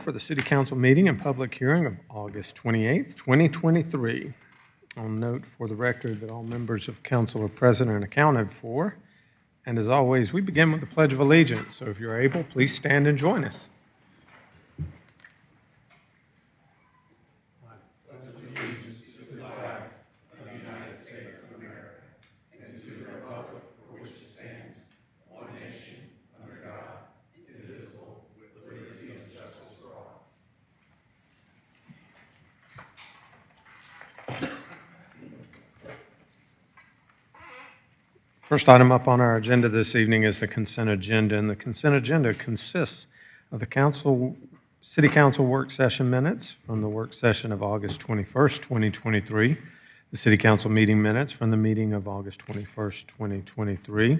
for the City Council meeting and public hearing of August 28th, 2023. I'll note for the record that all members of council are present and accounted for. And as always, we begin with the Pledge of Allegiance. So if you're able, please stand and join us. First item up on our agenda this evening is the consent agenda, and the consent agenda consists of the City Council work session minutes from the work session of August 21st, 2023, the City Council meeting minutes from the meeting of August 21st, 2023,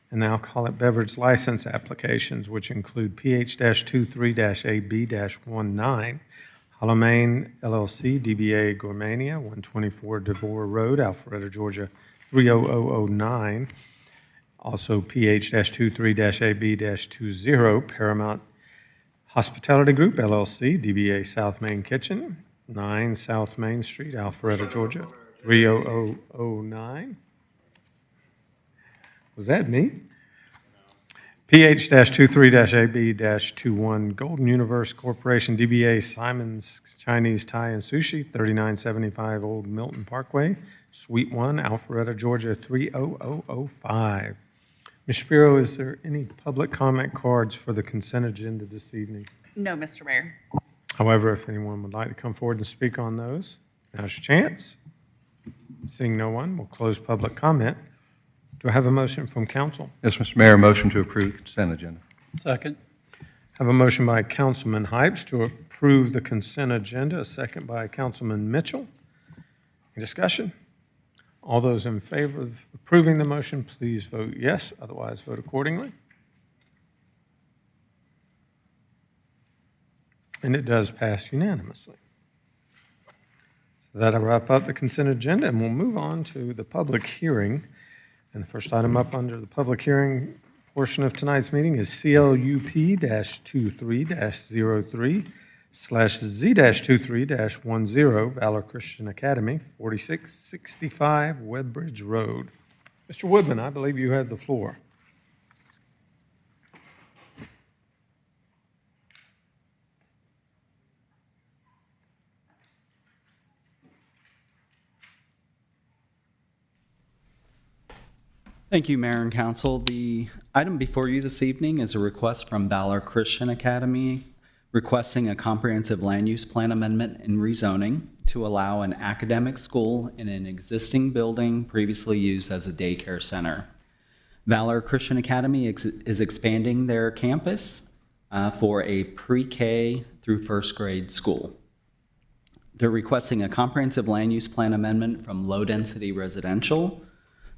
and the alcoholic beverage license applications, which include PH-23-AB-19, Halloween LLC, DBA Gourmania, 124 DeVore Road, Alpharetta, Georgia, 30009, also PH-23-AB-20, Paramount Hospitality Group, LLC, DBA South Main Kitchen, 9 South Main Street, Alpharetta, Georgia, 30009. Was that me? PH-23-AB-21, Golden Universe Corporation, DBA Simon's Chinese Thai and Sushi, 3975 Old Milton Parkway, Suite 1, Alpharetta, Georgia, 30005. Ms. Shapiro, is there any public comment cards for the consent agenda this evening? No, Mr. Mayor. However, if anyone would like to come forward and speak on those, now's your chance. Seeing no one, we'll close public comment. Do I have a motion from council? Yes, Mr. Mayor, motion to approve the consent agenda. Second. I have a motion by Councilman Hypes to approve the consent agenda, a second by Councilman Mitchell. Any discussion? All those in favor of approving the motion, please vote yes. Otherwise, vote accordingly. And it does pass unanimously. So that'll wrap up the consent agenda, and we'll move on to the public hearing. And the first item up under the public hearing portion of tonight's meeting is CLUP-23-03/Z-23-10, Valor Christian Academy, 4665 Webbridge Road. Mr. Woodman, I believe you have the floor. Thank you, Mayor and Council. The item before you this evening is a request from Valor Christian Academy requesting a comprehensive land use plan amendment and rezoning to allow an academic school in an existing building previously used as a daycare center. Valor Christian Academy is expanding their campus for a pre-K through first grade school. They're requesting a comprehensive land use plan amendment from low-density residential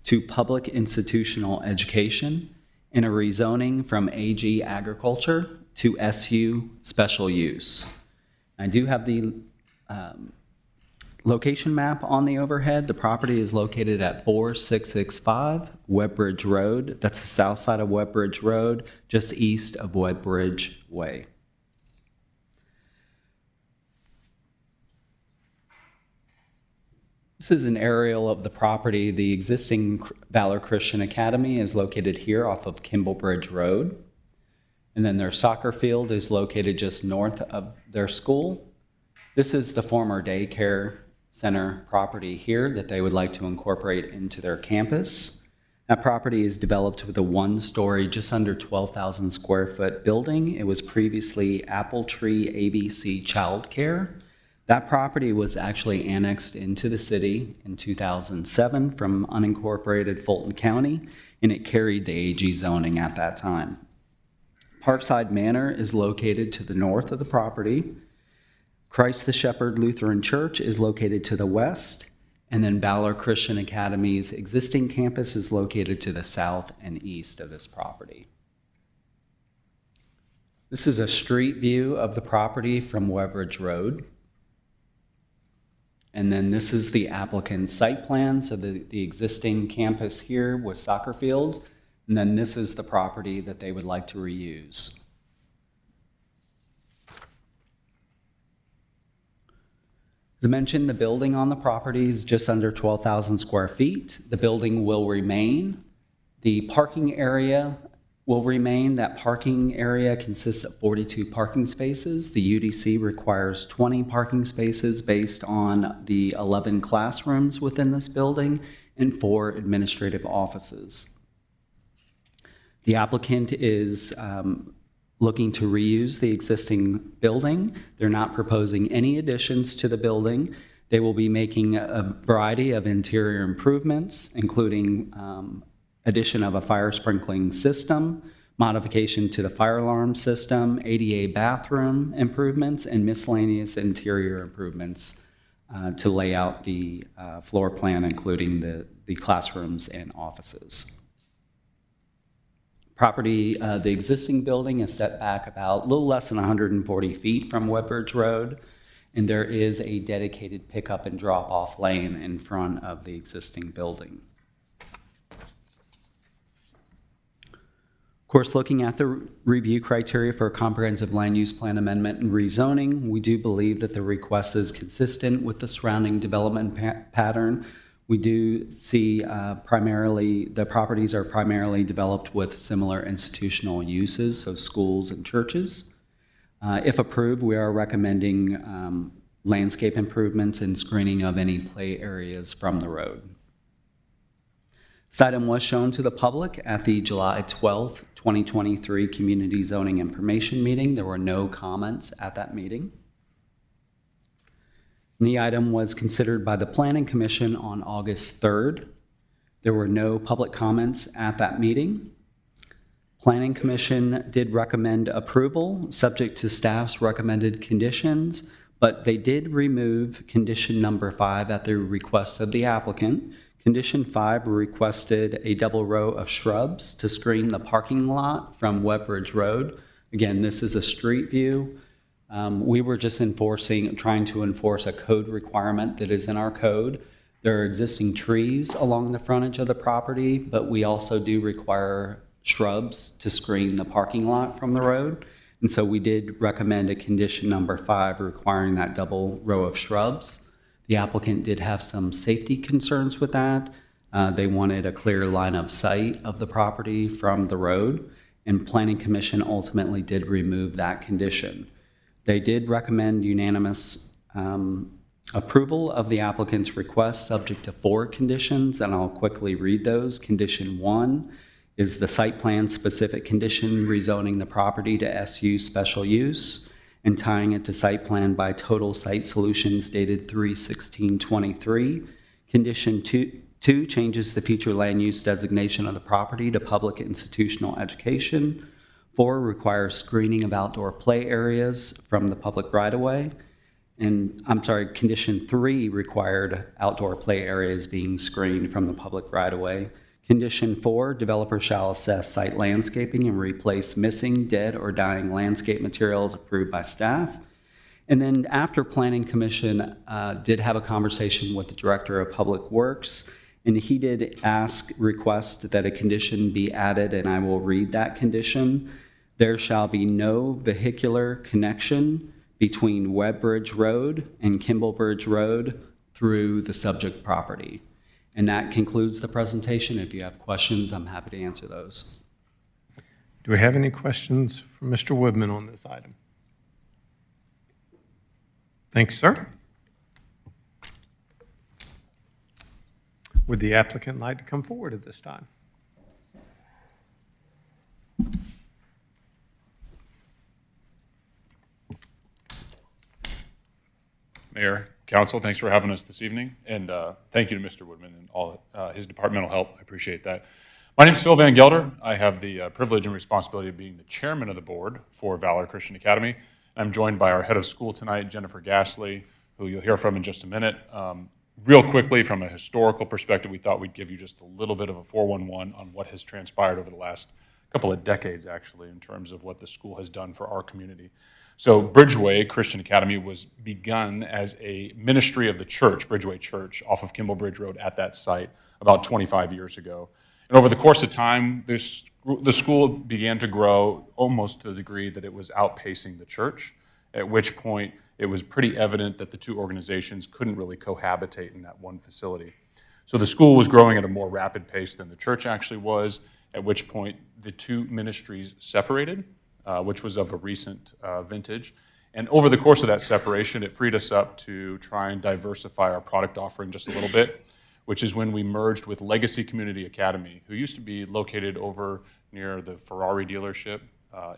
to public institutional education, and a rezoning from AG agriculture to SU special use. I do have the location map on the overhead. The property is located at 4665 Webbridge Road. That's the south side of Webbridge Road, just east of Webbridge Way. This is an aerial of the property. The existing Valor Christian Academy is located here off of Kimblebridge Road. And then their soccer field is located just north of their school. This is the former daycare center property here that they would like to incorporate into their campus. That property is developed with a one-story, just under 12,000 square foot building. It was previously Apple Tree ABC Childcare. That property was actually annexed into the city in 2007 from unincorporated Fulton County, and it carried the AG zoning at that time. Parkside Manor is located to the north of the property. Christ the Shepherd Lutheran Church is located to the west, and then Valor Christian Academy's existing campus is located to the south and east of this property. This is a street view of the property from Webbridge Road. And then this is the applicant's site plan. So the existing campus here was soccer fields. And then this is the property that they would like to reuse. As mentioned, the building on the property is just under 12,000 square feet. The building will remain. The parking area will remain. That parking area consists of 42 parking spaces. The UDC requires 20 parking spaces based on the 11 classrooms within this building and 4 administrative offices. The applicant is looking to reuse the existing building. They're not proposing any additions to the building. They will be making a variety of interior improvements, including addition of a fire sprinkling system, modification to the fire alarm system, ADA bathroom improvements, and miscellaneous interior improvements to lay out the floor plan, including the classrooms and offices. Property, the existing building is set back about a little less than 140 feet from Woodbridge Road, and there is a dedicated pickup and drop-off lane in front of the existing building. Of course, looking at the review criteria for a comprehensive land use plan amendment and rezoning, we do believe that the request is consistent with the surrounding development pattern. We do see primarily, the properties are primarily developed with similar institutional uses, so schools and churches. If approved, we are recommending landscape improvements and screening of any play areas from the road. This item was shown to the public at the July 12th, 2023 Community Zoning Information Meeting. There were no comments at that meeting. The item was considered by the Planning Commission on August 3rd. There were no public comments at that meeting. Planning Commission did recommend approval, subject to staff's recommended conditions, but they did remove condition number 5 at the request of the applicant. Condition 5 requested a double row of shrubs to screen the parking lot from Woodbridge Road. Again, this is a street view. We were just trying to enforce a code requirement that is in our code. There are existing trees along the frontage of the property, but we also do require shrubs to screen the parking lot from the road. And so we did recommend a condition number 5 requiring that double row of shrubs. The applicant did have some safety concerns with that. They wanted a clear line of sight of the property from the road, and Planning Commission ultimately did remove that condition. They did recommend unanimous approval of the applicant's request subject to 4 conditions, and I'll quickly read those. Condition 1 is the site plan specific condition rezoning the property to SU special use and tying it to site plan by Total Site Solutions dated 3/16/23. Condition 2 changes the future land use designation of the property to public institutional education. 4 requires screening of outdoor play areas from the public right-of-way. And condition 3 required outdoor play areas being screened from the public right-of-way. Condition 4, developer shall assess site landscaping and replace missing, dead, or dying landscape materials approved by staff. And then after Planning Commission did have a conversation with the Director of Public Works, and he did request that a condition be added, and I will read that condition. There shall be no vehicular connection between Woodbridge Road and Kimblebridge Road through the subject property. And that concludes the presentation. If you have questions, I'm happy to answer those. Do we have any questions for Mr. Woodman on this item? Thanks, sir. Would the applicant like to come forward at this time? Mayor, Council, thanks for having us this evening, and thank you to Mr. Woodman and all his departmental help. I appreciate that. My name is Phil Van Gelder. I have the privilege and responsibility of being the chairman of the board for Valor Christian Academy. I'm joined by our head of school tonight, Jennifer Gasly, who you'll hear from in just a minute. Real quickly, from a historical perspective, we thought we'd give you just a little bit of a 411 on what has transpired over the last couple of decades, actually, in terms of what the school has done for our community. So Bridgeway Christian Academy was begun as a ministry of the church, Bridgeway Church, off of Kimblebridge Road at that site about 25 years ago. And over the course of time, the school began to grow almost to the degree that it was outpacing the church. at which point it was pretty evident that the two organizations couldn't really cohabitate in that one facility. So the school was growing at a more rapid pace than the church actually was, at which point the two ministries separated, which was of a recent vintage. And over the course of that separation, it freed us up to try and diversify our product offering just a little bit, which is when we merged with Legacy Community Academy, who used to be located over near the Ferrari dealership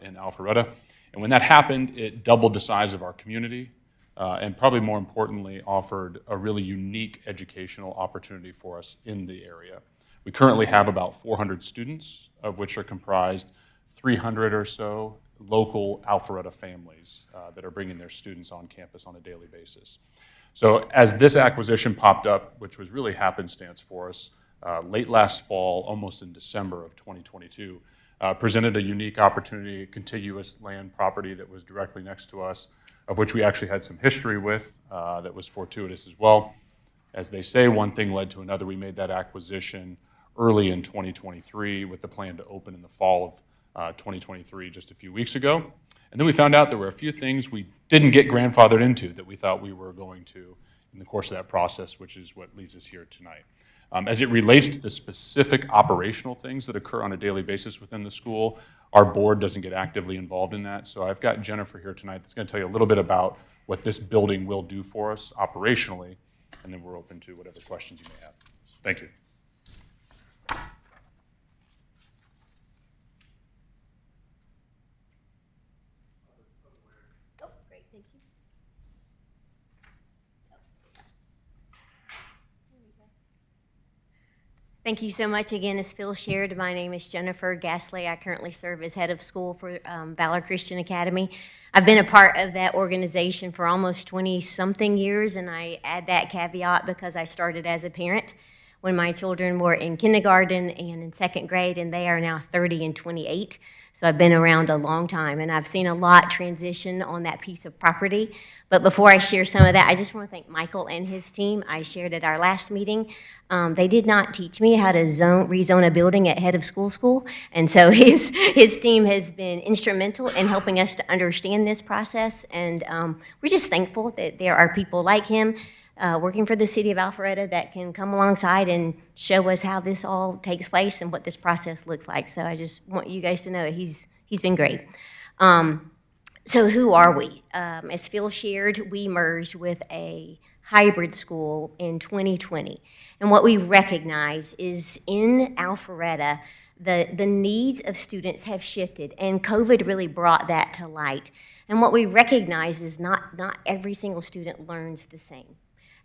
in Alpharetta. And when that happened, it doubled the size of our community, and probably more importantly, offered a really unique educational opportunity for us in the area. We currently have about 400 students, of which are comprised 300 or so local Alpharetta families that are bringing their students on campus on a daily basis. So as this acquisition popped up, which was really happenstance for us, late last fall, almost in December of 2022, presented a unique opportunity, a contiguous land property that was directly next to us, of which we actually had some history with that was fortuitous as well. As they say, one thing led to another. We made that acquisition early in 2023 with the plan to open in the fall of 2023 just a few weeks ago. And then we found out there were a few things we didn't get grandfathered into that we thought we were going to in the course of that process, which is what leads us here tonight. As it relates to the specific operational things that occur on a daily basis within the school, our board doesn't get actively involved in that. So I've got Jennifer here tonight that's going to tell you a little bit about what this building will do for us operationally, and then we're open to whatever questions you may have. Thank you. Oh, great, thank you. Thank you so much again. As Phil shared, my name is Jennifer Gasly. I currently serve as head of school for Valor Christian Academy. I've been a part of that organization for almost 20-something years, and I add that caveat because I started as a parent when my children were in kindergarten and in second grade, and they are now 30 and 28. So I've been around a long time, and I've seen a lot transition on that piece of property. But before I share some of that, I just want to thank Michael and his team. I shared at our last meeting. They did not teach me how to rezone a building at head of school, and so his team has been instrumental in helping us to understand this process, and we're just thankful that there are people like him working for the city of Alpharetta that can come alongside and show us how this all takes place and what this process looks like. So I just want you guys to know he's been great. So who are we? As Phil shared, we merged with a hybrid school in 2020. And what we recognize is in Alpharetta, the needs of students have shifted, and COVID really brought that to light. And what we recognize is not every single student learns the same.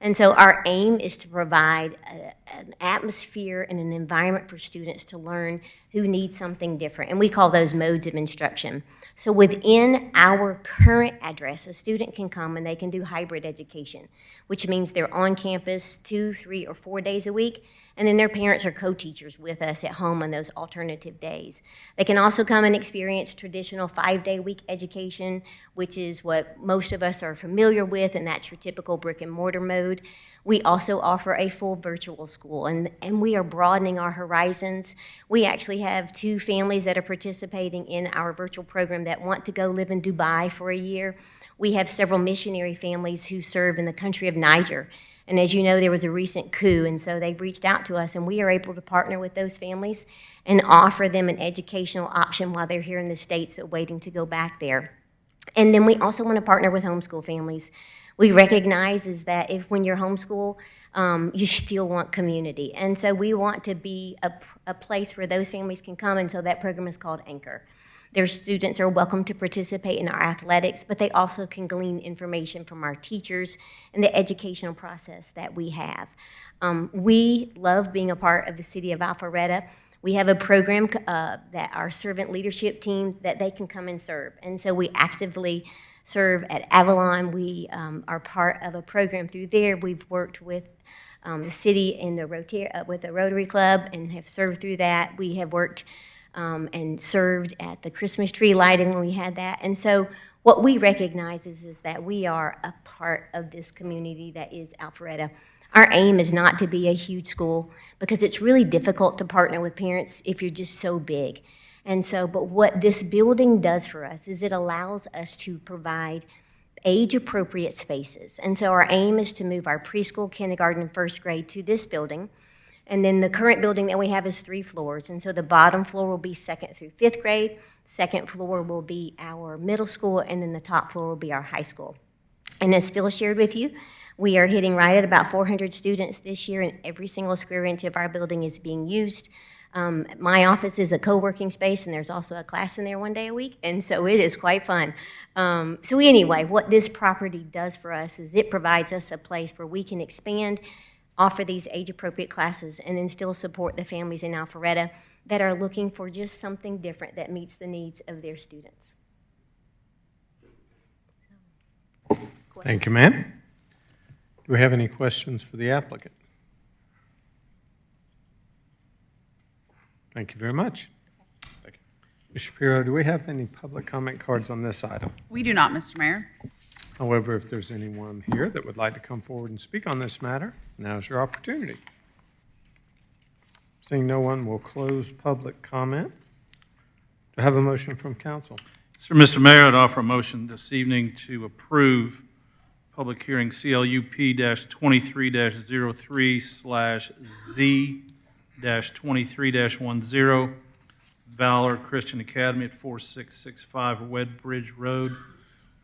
And so our aim is to provide an atmosphere and an environment for students to learn who need something different. And we call those modes of instruction. So within our current address, a student can come and they can do hybrid education, which means they're on campus 2, 3, or 4 days a week, and then their parents are co-teachers with us at home on those alternative days. They can also come and experience traditional 5-day-week education, which is what most of us are familiar with, and that's your typical brick and mortar mode. We also offer a full virtual school, and we are broadening our horizons. We actually have 2 families that are participating in our virtual program that want to go live in Dubai for a year. We have several missionary families who serve in the country of Niger. And as you know, there was a recent coup, and so they've reached out to us, and we are able to partner with those families and offer them an educational option while they're here in the States waiting to go back there. And then we also want to partner with homeschool families. We recognize is that when you're homeschool, you still want community. And so we want to be a place where those families can come, and so that program is called Anchor. Their students are welcome to participate in our athletics, but they also can glean information from our teachers and the educational process that we have. We love being a part of the city of Alpharetta. We have a program that our servant leadership team, that they can come and serve. And so we actively serve at Avalon. We are part of a program through there. We've worked with the city in with the Rotary Club and have served through that. We have worked and served at the Christmas tree lighting when we had that. And so what we recognize is that we are a part of this community that is Alpharetta. Our aim is not to be a huge school because it's really difficult to partner with parents if you're just so big. And so, but what this building does for us is it allows us to provide age-appropriate spaces. And so our aim is to move our preschool, kindergarten, and first grade to this building. And then the current building that we have is 3 floors. And so the bottom floor will be 2nd through 5th grade, second floor will be our middle school, and then the top floor will be our high school. And as Phil shared with you, we are hitting right at about 400 students this year, and every single square inch of our building is being used. My office is a co-working space, and there's also a class in there 1 day a week, and so it is quite fun. So anyway, what this property does for us is it provides us a place where we can expand, offer these age-appropriate classes, and then still support the families in Alpharetta that are looking for just something different that meets the needs of their students. Thank you, ma'am. Do we have any questions for the applicant? Thank you very much. Thank you. Ms. Shapiro, do we have any public comment cards on this item? We do not, Mr. Mayor. However, if there's anyone here that would like to come forward and speak on this matter, now's your opportunity. Seeing no one, we'll close public comment. Do I have a motion from council? Sir, Mr. Mayor, I'd offer a motion this evening to approve public hearing CLUP-23-03/Z-23-10 Valor Christian Academy at 4665 Wedbridge Road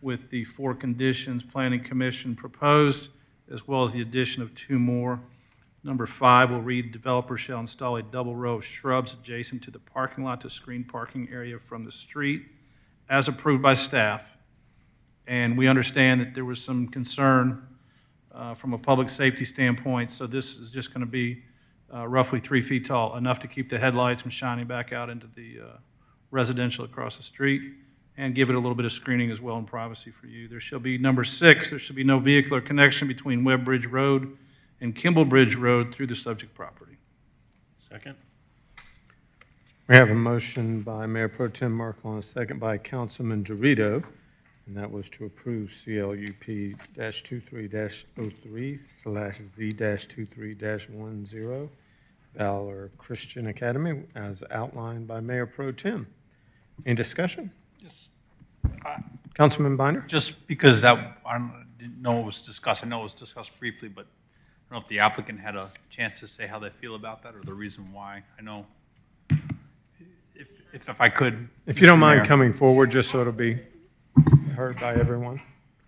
with the 4 conditions Planning Commission proposed, as well as the addition of 2 more. Number 5 will read, developer shall install a double row of shrubs adjacent to the parking lot to screen parking area from the street, as approved by staff. And we understand that there was some concern from a public safety standpoint, so this is just going to be roughly 3 feet tall, enough to keep the headlights from shining back out into the residential across the street, and give it a little bit of screening as well and privacy for you. There shall be, number 6, there should be no vehicular connection between Wedbridge Road and Kimblebridge Road through the subject property. Second. We have a motion by Mayor Pro Tem Merkel and a second by Councilman Dorito, and that was to approve CLUP-23-03/Z-23-10 Valor Christian Academy as outlined by Mayor Pro Tem. Any discussion? Yes. Councilman Binder? Just because that, didn't know it was discussed, I know it was discussed briefly, but I don't know if the applicant had a chance to say how they feel about that or the reason why. I know, if I could. If you don't mind Mayor. coming forward, just so it'll be heard by everyone.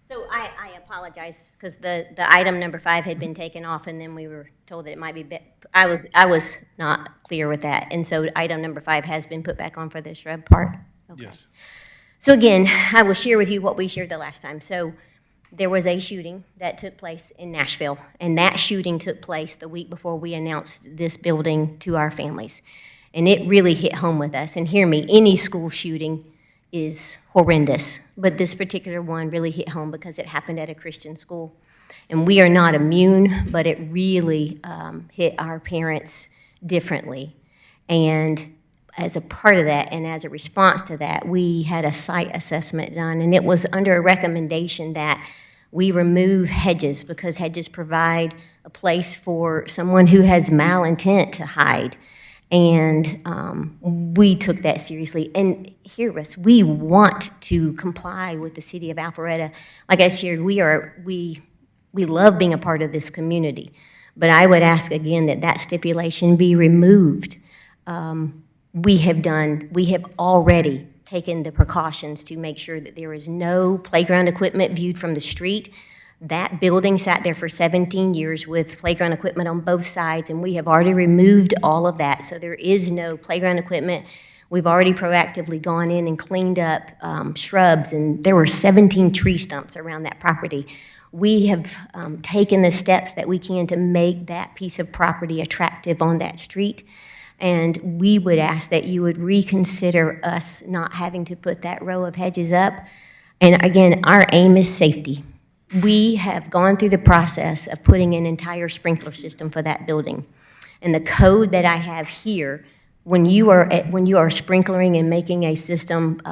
So I apologize, because the item number 5 had been taken off, and then we were told that it might be, I was not clear with that. And so item number 5 has been put back on for the shrub part? Okay. Yes. So again, I will share with you what we shared the last time. So there was a shooting that took place in Nashville, and that shooting took place the week before we announced this building to our families. And it really hit home with us. And hear me, any school shooting is horrendous, but this particular one really hit home because it happened at a Christian school. And we are not immune, but it really hit our parents differently. And as a part of that and as a response to that, we had a site assessment done, and it was under a recommendation that we remove hedges because hedges provide a place for someone who has malintent to hide. And we took that seriously. And hear us, we want to comply with the city of Alpharetta. Like I shared, we love being a part of this community. But I would ask again that that stipulation be removed. We have already taken the precautions to make sure that there is no playground equipment viewed from the street. That building sat there for 17 years with playground equipment on both sides, and we have already removed all of that, so there is no playground equipment. We've already proactively gone in and cleaned up shrubs, and there were 17 tree stumps around that property. We have taken the steps that we can to make that piece of property attractive on that street. And we would ask that you would reconsider us not having to put that row of hedges up. And again, our aim is safety. We have gone through the process of putting an entire sprinkler system for that building. And the code that I have here, when you are sprinklering and making a system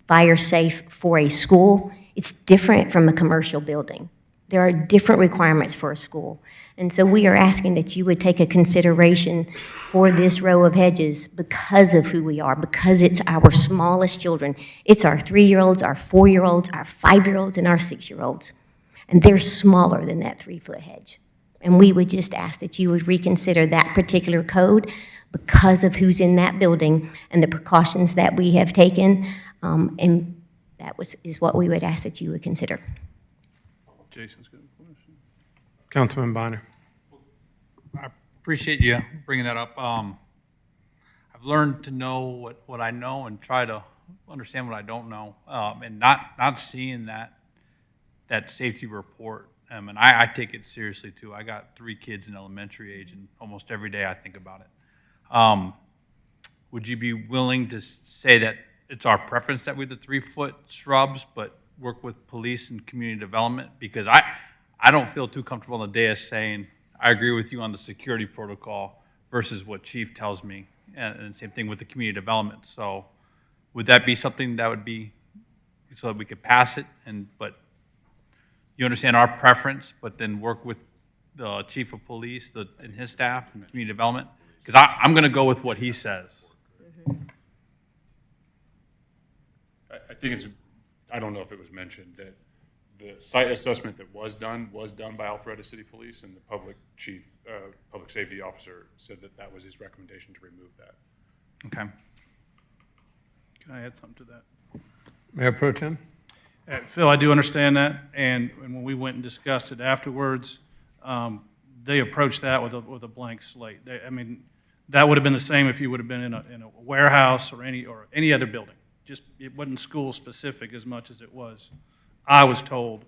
fire safe for a school, it's different from a commercial building. There are different requirements for a school. And so we are asking that you would take a consideration for this row of hedges because of who we are, because it's our smallest children. It's our 3-year-olds, our 4-year-olds, our 5-year-olds, and our 6-year-olds. And they're smaller than that 3-foot hedge. And we would just ask that you would reconsider that particular code because of who's in that building and the precautions that we have taken. And that is what we would ask that you would consider. Jason's got a question. Councilman Bonner. I appreciate you bringing that up. I've learned to know what I know and try to understand what I don't know, and not seeing that safety report. And I take it seriously too. I got 3 kids in elementary age, and almost every day I think about it. Would you be willing to say that it's our preference that we the 3-foot shrubs, but work with police and community development? Because I don't feel too comfortable on the dais saying I agree with you on the security protocol versus what Chief tells me, and same thing with the community development. So would that be something that would be so that we could pass it, but you understand our preference, but then work with the chief of police and his staff and community development? Because I'm going to go with what he says. I think it's, I don't know if it was mentioned, that the site assessment that was done by Alpharetta City Police, and the public safety officer said that was his recommendation to remove that. Okay. Can I add something to that? Mayor Pro Tem? Phil, I do understand that, and when we went and discussed it afterwards, they approached that with a blank slate. I mean, that would have been the same if you would have been in a warehouse or any other building. Just it wasn't school specific as much as it was. I was told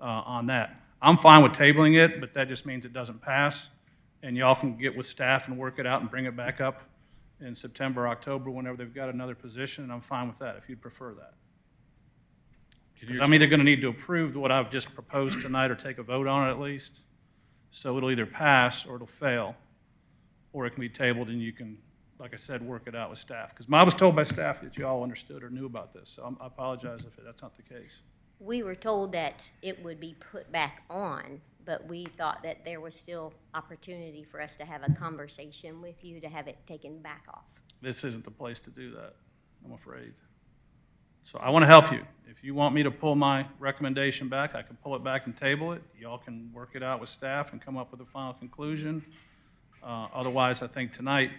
on that. I'm fine with tabling it, but that just means it doesn't pass, and y'all can get with staff and work it out and bring it back up in September, October, whenever they've got another position, and I'm fine with that if you'd prefer that. Because I'm either going to need to approve what I've just proposed tonight or take a vote on it at least. So it'll either pass or it'll fail, or it can be tabled and you can, like I said, work it out with staff. Because I was told by staff that you all understood or knew about this, so I apologize if that's not the case. We were told that it would be put back on, but we thought that there was still opportunity for us to have a conversation with you to have it taken back off. This isn't the place to do that, I'm afraid. So I want to help you. If you want me to pull my recommendation back, I can pull it back and table it. Y'all can work it out with staff and come up with a final conclusion. Otherwise, I think tonight,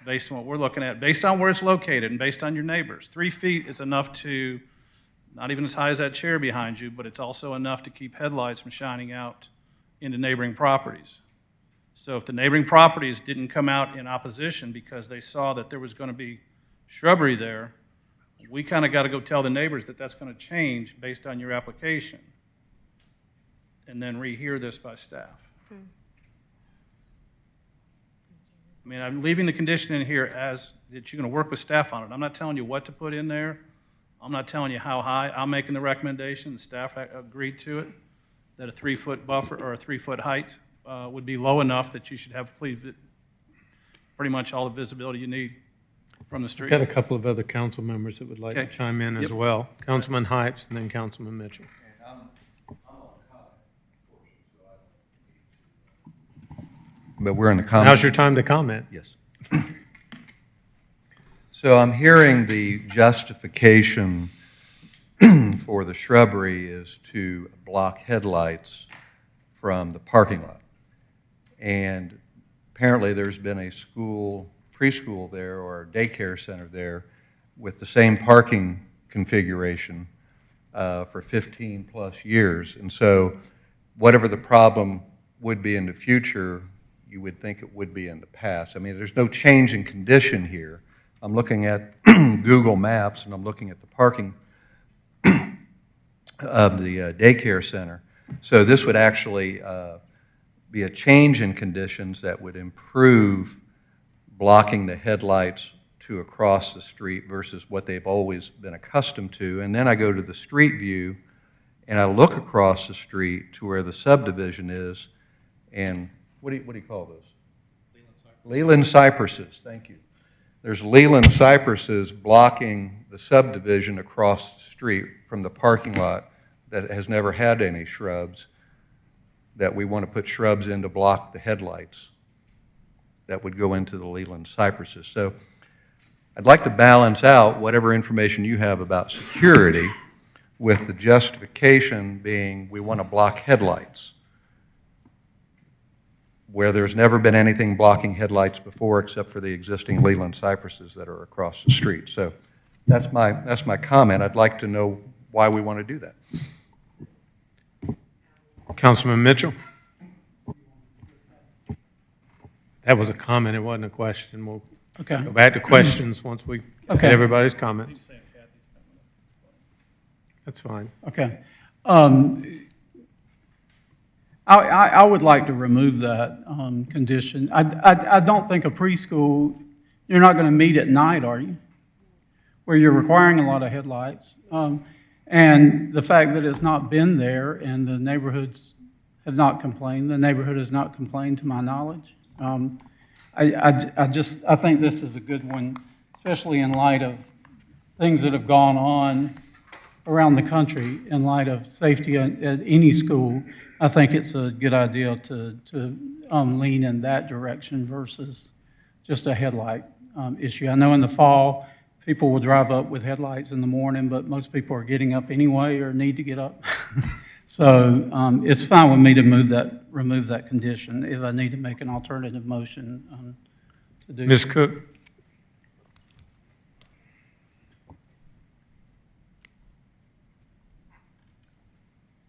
based on what we're looking at, based on where it's located and based on your neighbors, 3 feet is enough to, not even as high as that chair behind you, but it's also enough to keep headlights from shining out into neighboring properties. So if the neighboring properties didn't come out in opposition because they saw that there was going to be shrubbery there, we kind of got to go tell the neighbors that that's going to change based on your application, and then rehear this by staff. I mean, I'm leaving the condition in here as that you're going to work with staff on it. I'm not telling you what to put in there. I'm not telling you how high. I'm making the recommendation. The staff agreed to it, that a 3-foot buffer or a 3-foot height would be low enough that you should have pretty much all the visibility you need from the street. Got a couple of other council members that would like to chime in as well. Councilman Hypes and then Councilman Mitchell. But we're in the comment. Now's your time to comment. Yes. So I'm hearing the justification for the shrubbery is to block headlights from the parking lot. And apparently there's been a preschool there or a daycare center there with the same parking configuration for 15 plus years. And so whatever the problem would be in the future, you would think it would be in the past. I mean, there's no change in condition here. I'm looking at Google Maps and I'm looking at the parking of the daycare center. So this would actually be a change in conditions that would improve blocking the headlights to across the street versus what they've always been accustomed to. And then I go to the street view and I look across the street to where the subdivision is, and what do you call those? Leland cypresses, thank you. There's Leland cypresses blocking the subdivision across the street from the parking lot that has never had any shrubs. that we want to put shrubs in to block the headlights that would go into the Leland cypresses. So I'd like to balance out whatever information you have about security with the justification being we want to block headlights, where there's never been anything blocking headlights before except for the existing Leland cypresses that are across the street. So that's my comment. I'd like to know why we want to do that. Councilman Mitchell? That was a comment, it wasn't a question. We'll Okay. go back to questions once we get Okay. everybody's comment. That's fine. Okay. I would like to remove that condition. I don't think a preschool, you're not going to meet at night, are you? Where you're requiring a lot of headlights. And the fact that it's not been there and the neighborhoods have not complained, the neighborhood has not complained to my knowledge. I think this is a good one, especially in light of things that have gone on around the country in light of safety at any school. I think it's a good idea to lean in that direction versus just a headlight issue. I know in the fall, people will drive up with headlights in the morning, but most people are getting up anyway or need to get up. So it's fine with me to remove that condition if I need to make an alternative motion to do. Ms. Cook?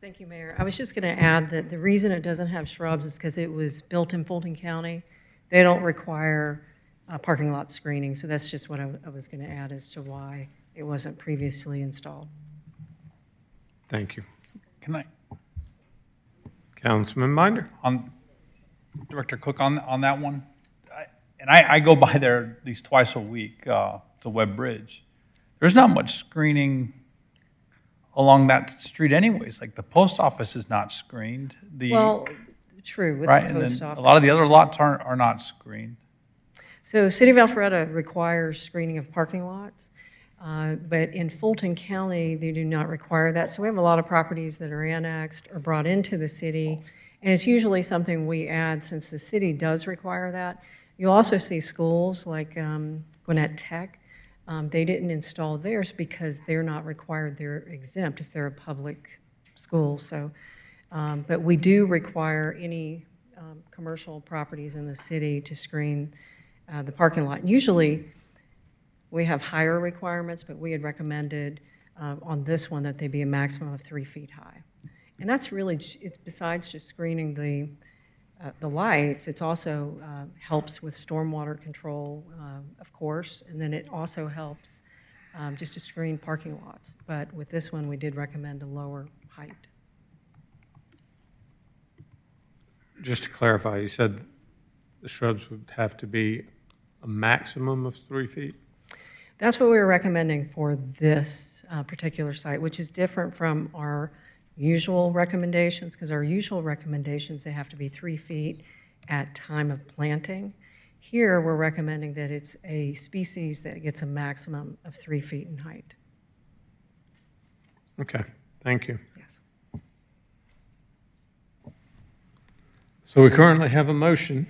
Thank you, Mayor. I was just going to add that the reason it doesn't have shrubs is because it was built in Fulton County. They don't require parking lot screening, so that's just what I was going to add as to why it wasn't previously installed. Thank you. Can I, Councilman Binder? Director Cook, on that one? I go by there at least twice a week to Webb Bridge. There's not much screening along that street anyways. Like the post office is not screened. Well, true, with right, the and post then office. a lot of the other lots are not screened. So City of Alpharetta requires screening of parking lots, but in Fulton County, they do not require that. So we have a lot of properties that are annexed or brought into the city, and it's usually something we add since the city does require that. You'll also see schools like Gwinnett Tech. They didn't install theirs because they're not required, they're exempt if they're a public school. So, but we do require any commercial properties in the city to screen the parking lot. And usually, we have higher requirements, but we had recommended on this one that they be a maximum of 3 feet high. And that's really, it's besides just screening the lights, it also helps with stormwater control, of course, and then it also helps just to screen parking lots. But with this one, we did recommend a lower height. Just to clarify, you said the shrubs would have to be a maximum of 3 feet? That's what we were recommending for this particular site, which is different from our usual recommendations, because our usual recommendations, they have to be 3 feet at time of planting. Here, we're recommending that it's a species that gets a maximum of 3 feet in height. Okay, thank you. Yes. So we currently have a motion.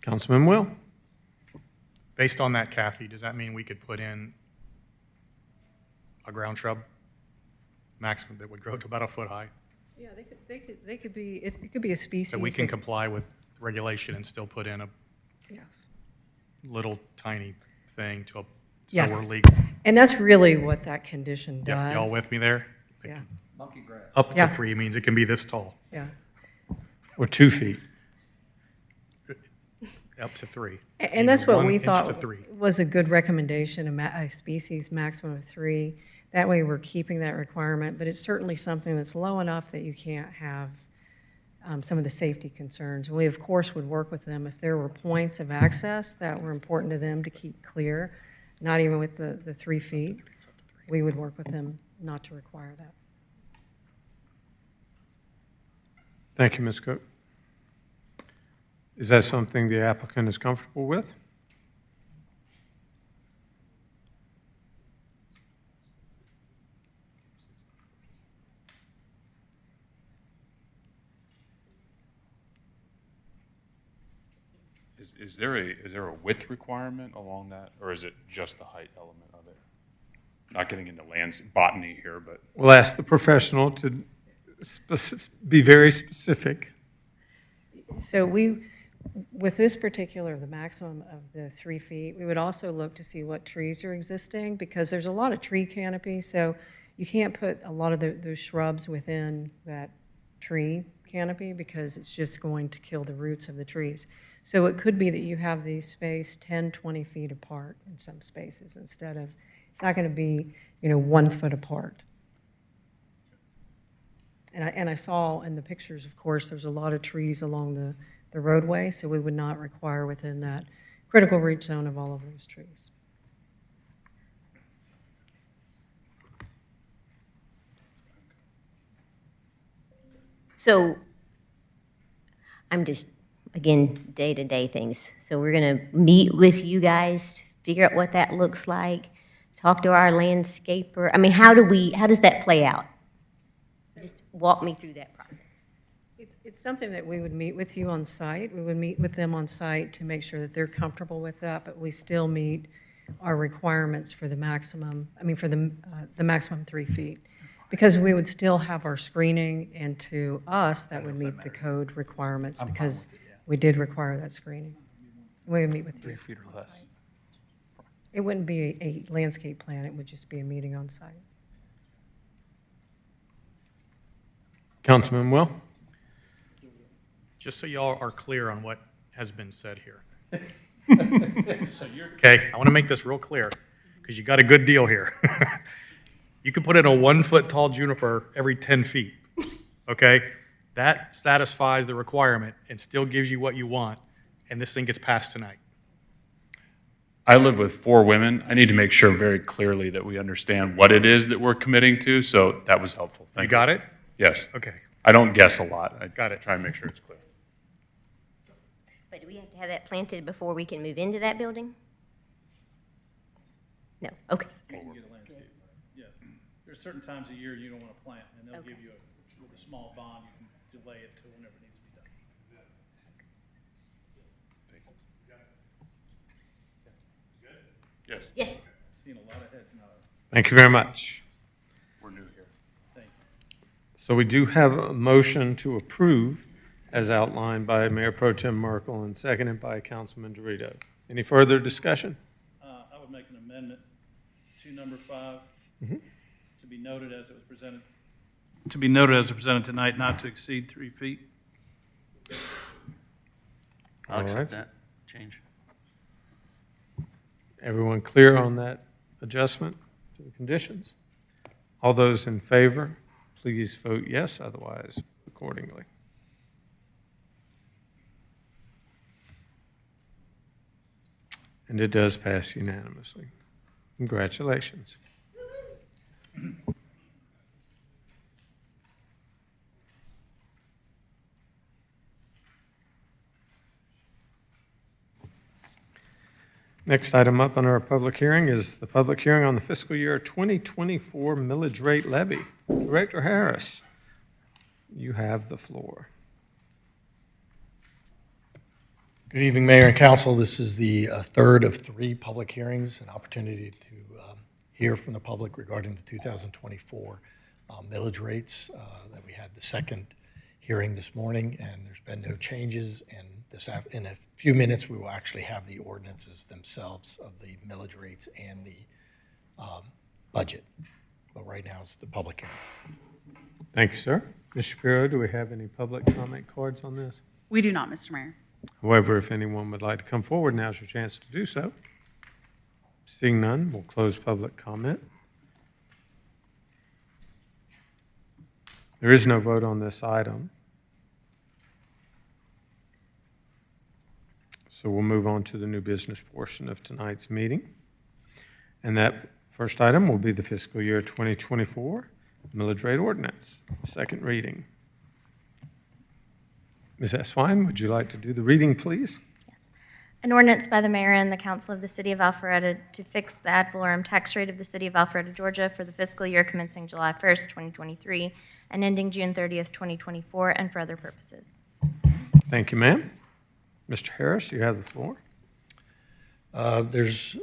Councilman Will? Based on that, Kathy, does that mean we could put in a ground shrub maximum that would grow to about a foot high? Yeah, they could be, it could be a species. That we can comply with regulation and still put in a Yes. little tiny thing so Yes. we're legal? And that's really what that condition does. Yeah, y'all with me there? Yeah, Up to Yeah. 3 means it can be this tall, yeah. Or 2 feet? up to 3. And that's what 1 we inch to thought 3. was a good recommendation, a species maximum of 3. That way, we're keeping that requirement, but it's certainly something that's low enough that you can't have some of the safety concerns. We, of course, would work with them if there were points of access that were important to them to keep clear, not even with the 3 feet. We would work with them not to require that. Thank you, Ms. Cook. Is that something the applicant is comfortable with? Is there a width requirement along that, or is it just the height element of it? Not getting into botany here, but We'll ask the professional to be very specific. So with this particular, the maximum of the 3 feet, we would also look to see what trees are existing, because there's a lot of tree canopy, so you can't put a lot of those shrubs within that tree canopy, because it's just going to kill the roots of the trees. So it could be that you have these spaced 10, 20 feet apart in some spaces, instead of, it's not going to be, 1 foot apart. And I saw in the pictures, of course, there's a lot of trees along the roadway, so we would not require within that critical root zone of all of those trees. So I'm just, again, day-to-day things. So we're going to meet with you guys, figure out what that looks like, talk to our landscaper. I mean, how does that play out? Just walk me through that process. It's something that we would meet with you on site. We would meet with them on site to make sure that they're comfortable with that, but we still meet our requirements for the maximum, for the maximum 3 feet. Because we would still have our screening, and to us, that would meet the code requirements, because we did require that screening. We would meet with you. 3 feet or less. It wouldn't be a landscape plan, it would just be a meeting on site. Councilman Will? Just so y'all are clear on what has been said here. Okay, I want to make this real clear, because you got a good deal here. You can put in a 1 foot tall juniper every 10 feet, okay? That satisfies the requirement and still gives you what you want, and this thing gets passed tonight. I live with 4 women. I need to make sure very clearly that we understand what it is that we're committing to, so that was helpful. Thank you. You got it? Yes. Okay. I don't guess a lot. I Got it. try and make sure it's clear. But do we have to have that planted before we can move into that building? No, okay. You can get a landscape, yeah. There's certain times of year you don't want to plant, and they'll give you with a small bond, you can delay it till whenever it needs to be done. Yes, Yes. Seen a lot of heads now. Thank you very much. we're new here. Thank you. So we do have a motion to approve as outlined by Mayor Pro Tem Merkel and seconded by Councilman Dorito. Any further discussion? I would make an amendment to number 5, to be noted as it was presented. To be noted as presented tonight, not to exceed 3 feet. I'll accept that change. Everyone clear on that adjustment to the conditions? All those in favor, please vote yes, otherwise accordingly. And it does pass unanimously. Congratulations. Next item up on our public hearing is the public hearing on the fiscal year 2024 millage rate levy. Director Harris, you have the floor. Good evening, Mayor and Council. This is the third of 3 public hearings, an opportunity to hear from the public regarding the 2024 millage rates. That we had the second hearing this morning, and there's been no changes. And in a few minutes, we will actually have the ordinances themselves of the millage rates and the budget. But right now, it's the public hearing. Thank you, sir. Ms. Shapiro, do we have any public comment cards on this? We do not, Mr. Mayor. However, if anyone would like to come forward, now's your chance to do so. Seeing none, we'll close public comment. There is no vote on this item. So we'll move on to the new business portion of tonight's meeting. And that first item will be the fiscal year 2024 millage rate ordinance, second reading. Ms. Eswine, would you like to do the reading, please? An ordinance by the mayor and the council of the city of Alpharetta to fix the ad valorem tax rate of the city of Alpharetta, Georgia for the fiscal year commencing July 1st, 2023 and ending June 30th, 2024, and for other purposes. Thank you, ma'am. Mr. Harris, you have the floor. There's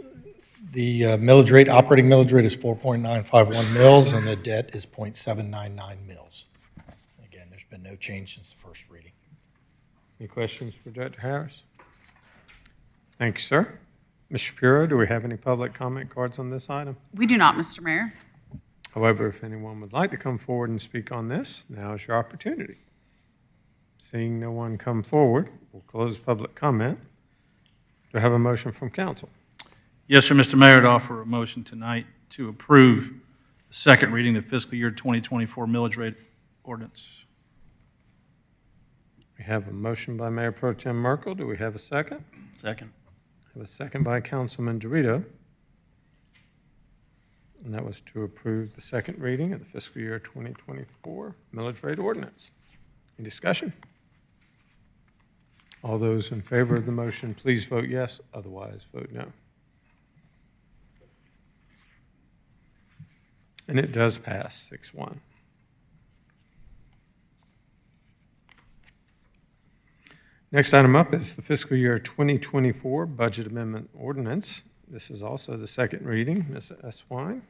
the millage rate, operating millage rate is 4.951 mils, and the debt is 0.799 mils. Again, there's been no change since the first reading. Any questions for Director Harris? Thank you, sir. Ms. Shapiro, do we have any public comment cards on this item? We do not, Mr. Mayor. However, if anyone would like to come forward and speak on this, now is your opportunity. Seeing no one come forward, we'll close public comment. Do I have a motion from council? Yes, sir, Mr. Mayor, I'd offer a motion tonight to approve the second reading of fiscal year 2024 millage rate ordinance. We have a motion by Mayor Pro Tem Merkel. Do we have a second? Second. I have a second by Councilman Dorito. And that was to approve the second reading of the fiscal year 2024 millage rate ordinance. Any discussion? All those in favor of the motion, please vote yes. Otherwise, vote no. And it does pass 6-1. Next item up is the fiscal year 2024 budget amendment ordinance. This is also the second reading. Ms. Eswine,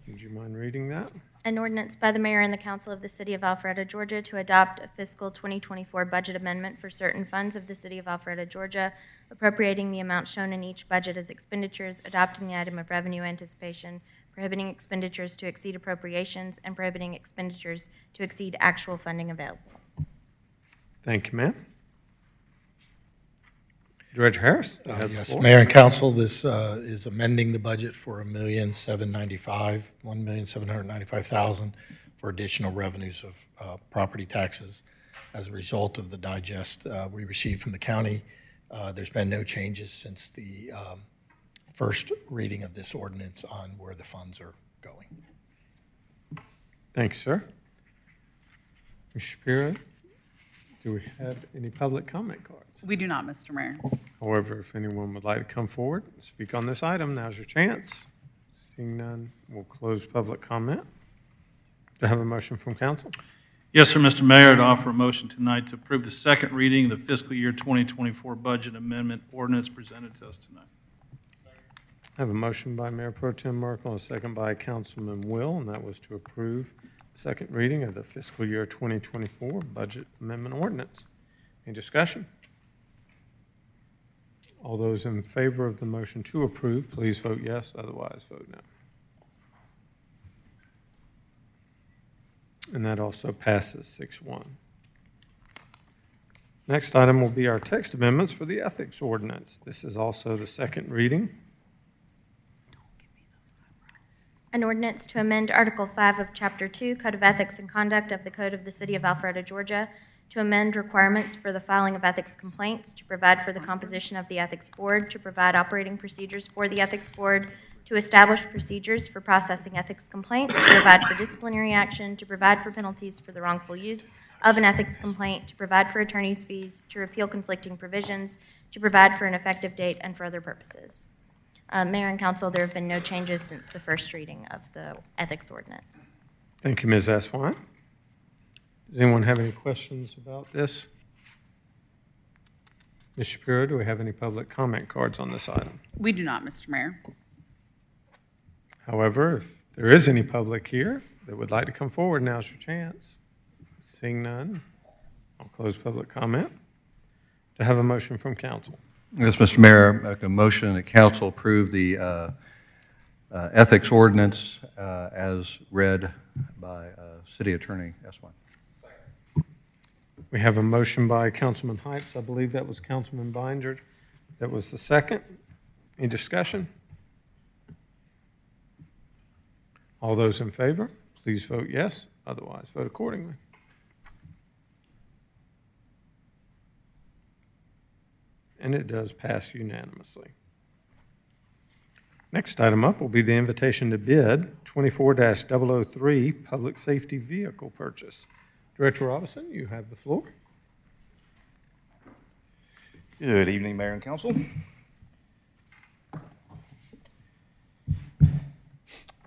would you mind reading that? An ordinance by the mayor and the council of the city of Alpharetta, Georgia, to adopt a fiscal 2024 budget amendment for certain funds of the city of Alpharetta, Georgia, appropriating the amount shown in each budget as expenditures, adopting the item of revenue anticipation, prohibiting expenditures to exceed appropriations, and prohibiting expenditures to exceed actual funding available. Thank you, ma'am. Director Harris, you have the Yes, floor. Mayor and Council, this is amending the budget for $1,795,000 for additional revenues of property taxes as a result of the digest we received from the county. There's been no changes since the first reading of this ordinance on where the funds are going. Thanks, sir. Ms. Shapiro, do we have any public comment cards? We do not, Mr. Mayor. However, if anyone would like to come forward and speak on this item, now's your chance. Seeing none, we'll close public comment. Do I have a motion from council? Yes, sir, Mr. Mayor, I'd offer a motion tonight to approve the second reading of the fiscal year 2024 budget amendment ordinance presented to us tonight. I have a motion by Mayor Pro Tem Merkel and a second by Councilman Will, and that was to approve the second reading of the fiscal year 2024 budget amendment ordinance. Any discussion? All those in favor of the motion to approve, please vote yes. Otherwise, vote no. And that also passes 6-1. Next item will be our text amendments for the ethics ordinance. This is also the second reading. An ordinance to amend Article 5 of Chapter 2, Code of Ethics and Conduct of the Code of the City of Alpharetta, Georgia, to amend requirements for the filing of ethics complaints, to provide for the composition of the Ethics Board, to provide operating procedures for the Ethics Board, to establish procedures for processing ethics complaints, to provide for disciplinary action, to provide for penalties for the wrongful use of an ethics complaint, to provide for attorney's fees, to repeal conflicting provisions, to provide for an effective date, and for other purposes. Mayor and Council, there have been no changes since the first reading of the ethics ordinance. Thank you, Ms. Eswine. Does anyone have any questions about this? Ms. Shapiro, do we have any public comment cards on this item? We do not, Mr. Mayor. However, if there is any public here that would like to come forward, now's your chance. Seeing none, I'll close public comment. To have a motion from council. Yes, Mr. Mayor, I make a motion that council approve the ethics ordinance as read by City Attorney Eswine. We have a motion by Councilman Hypes. I believe that was Councilman Binder. That was the second. Any discussion? All those in favor, please vote yes. Otherwise, vote accordingly. And it does pass unanimously. Next item up will be the invitation to bid 24-003 Public Safety Vehicle Purchase. Director Robinson, you have the floor. Good evening, Mayor and Council.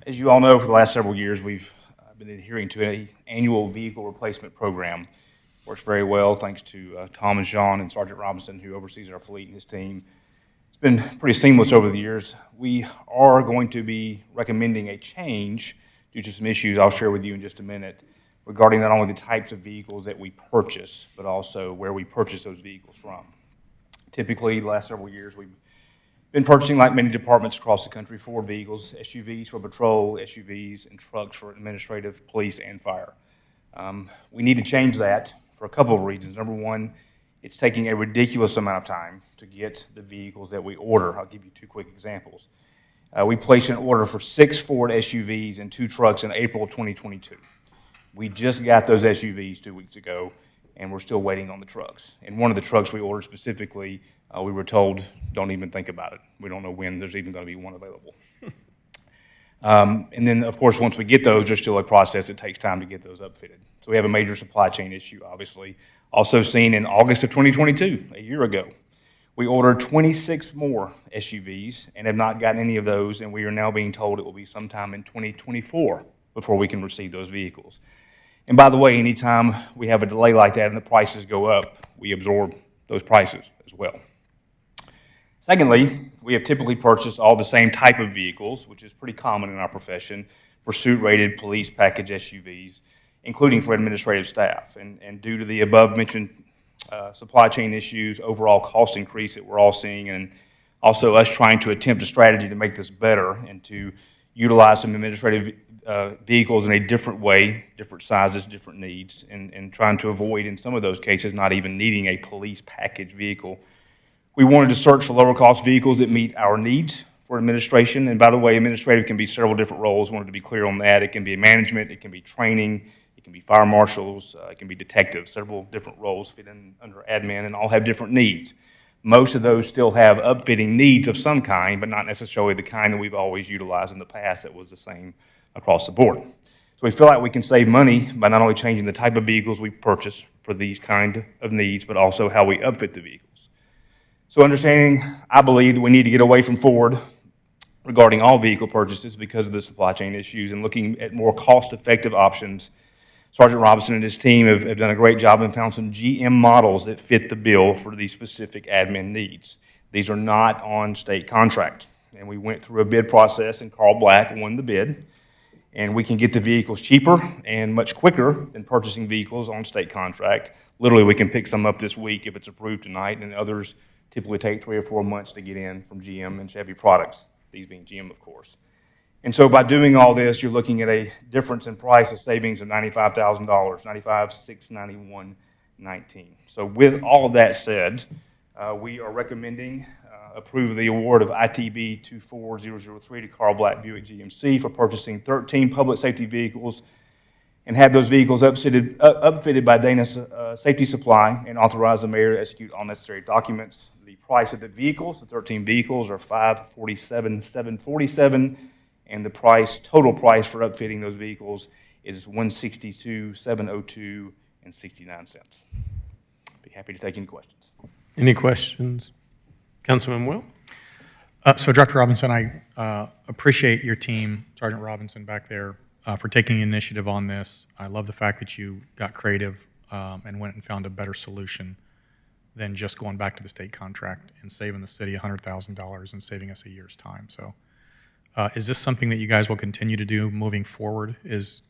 As you all know, for the last several years, we've been adhering to an annual vehicle replacement program. Works very well, thanks to Tom and Sean and Sergeant Robinson, who oversees our fleet and his team. It's been pretty seamless over the years. We are going to be recommending a change due to some issues I'll share with you in just a minute regarding not only the types of vehicles that we purchase, but also where we purchase those vehicles from. Typically, the last several years, we've been purchasing, like many departments across the country, Ford vehicles, SUVs for patrol, SUVs, and trucks for administrative, police, and fire. We need to change that for a couple of reasons. Number one, it's taking a ridiculous amount of time to get the vehicles that we order. I'll give you 2 quick examples. We placed an order for 6 Ford SUVs and 2 trucks in April of 2022. We just got those SUVs 2 weeks ago, and we're still waiting on the trucks. And one of the trucks we ordered specifically, we were told, don't even think about it. We don't know when there's even going to be one available. And then, of course, once we get those, there's still a process. It takes time to get those upfitted. So we have a major supply chain issue, obviously. Also seen in August of 2022, a year ago. We ordered 26 more SUVs and have not gotten any of those, and we are now being told it will be sometime in 2024 before we can receive those vehicles. And by the way, anytime we have a delay like that and the prices go up, we absorb those prices as well. Secondly, we have typically purchased all the same type of vehicles, which is pretty common in our profession, pursuit-rated police package SUVs, including for administrative staff. And due to the above-mentioned supply chain issues, overall cost increase that we're all seeing, and also us trying to attempt a strategy to make this better and to utilize some administrative vehicles in a different way, different sizes, different needs, and trying to avoid, in some of those cases, not even needing a police package vehicle. We wanted to search for lower-cost vehicles that meet our needs for administration. And by the way, administrative can be several different roles. I wanted to be clear on that. It can be management, it can be training, it can be fire marshals, it can be detectives. Several different roles fit in under admin and all have different needs. Most of those still have upfitting needs of some kind, but not necessarily the kind that we've always utilized in the past that was the same across the board. So we feel like we can save money by not only changing the type of vehicles we purchase for these kind of needs, but also how we upfit the vehicles. So understanding, I believe that we need to get away from Ford regarding all vehicle purchases because of the supply chain issues and looking at more cost-effective options. Sergeant Robinson and his team have done a great job and found some GM models that fit the bill for these specific admin needs. These are not on state contract. And we went through a bid process, and Carl Black won the bid. And we can get the vehicles cheaper and much quicker than purchasing vehicles on state contract. Literally, we can pick some up this week if it's approved tonight, and others typically take 3 or 4 months to get in from GM and Chevy products, these being GM, of course. And so by doing all this, you're looking at a difference in price of savings of $95,000, $95,691.19. So with all of that said, we are recommending approve the award of ITB 24003 to Carl Black Buick GMC for purchasing 13 public safety vehicles and have those vehicles upfitted by Dana Safety Supply and authorize the mayor to execute all necessary documents. The price of the vehicles, the 13 vehicles, are $547,747, and the total price for upfitting those vehicles is $162,702.69. Be happy to take any questions. Any questions? Councilman Will? So, Director Robinson, I appreciate your team, Sergeant Robinson back there, for taking initiative on this. I love the fact that you got creative and went and found a better solution than just going back to the state contract and saving the city $100,000 and saving us a year's time. So is this something that you guys will continue to do moving forward, is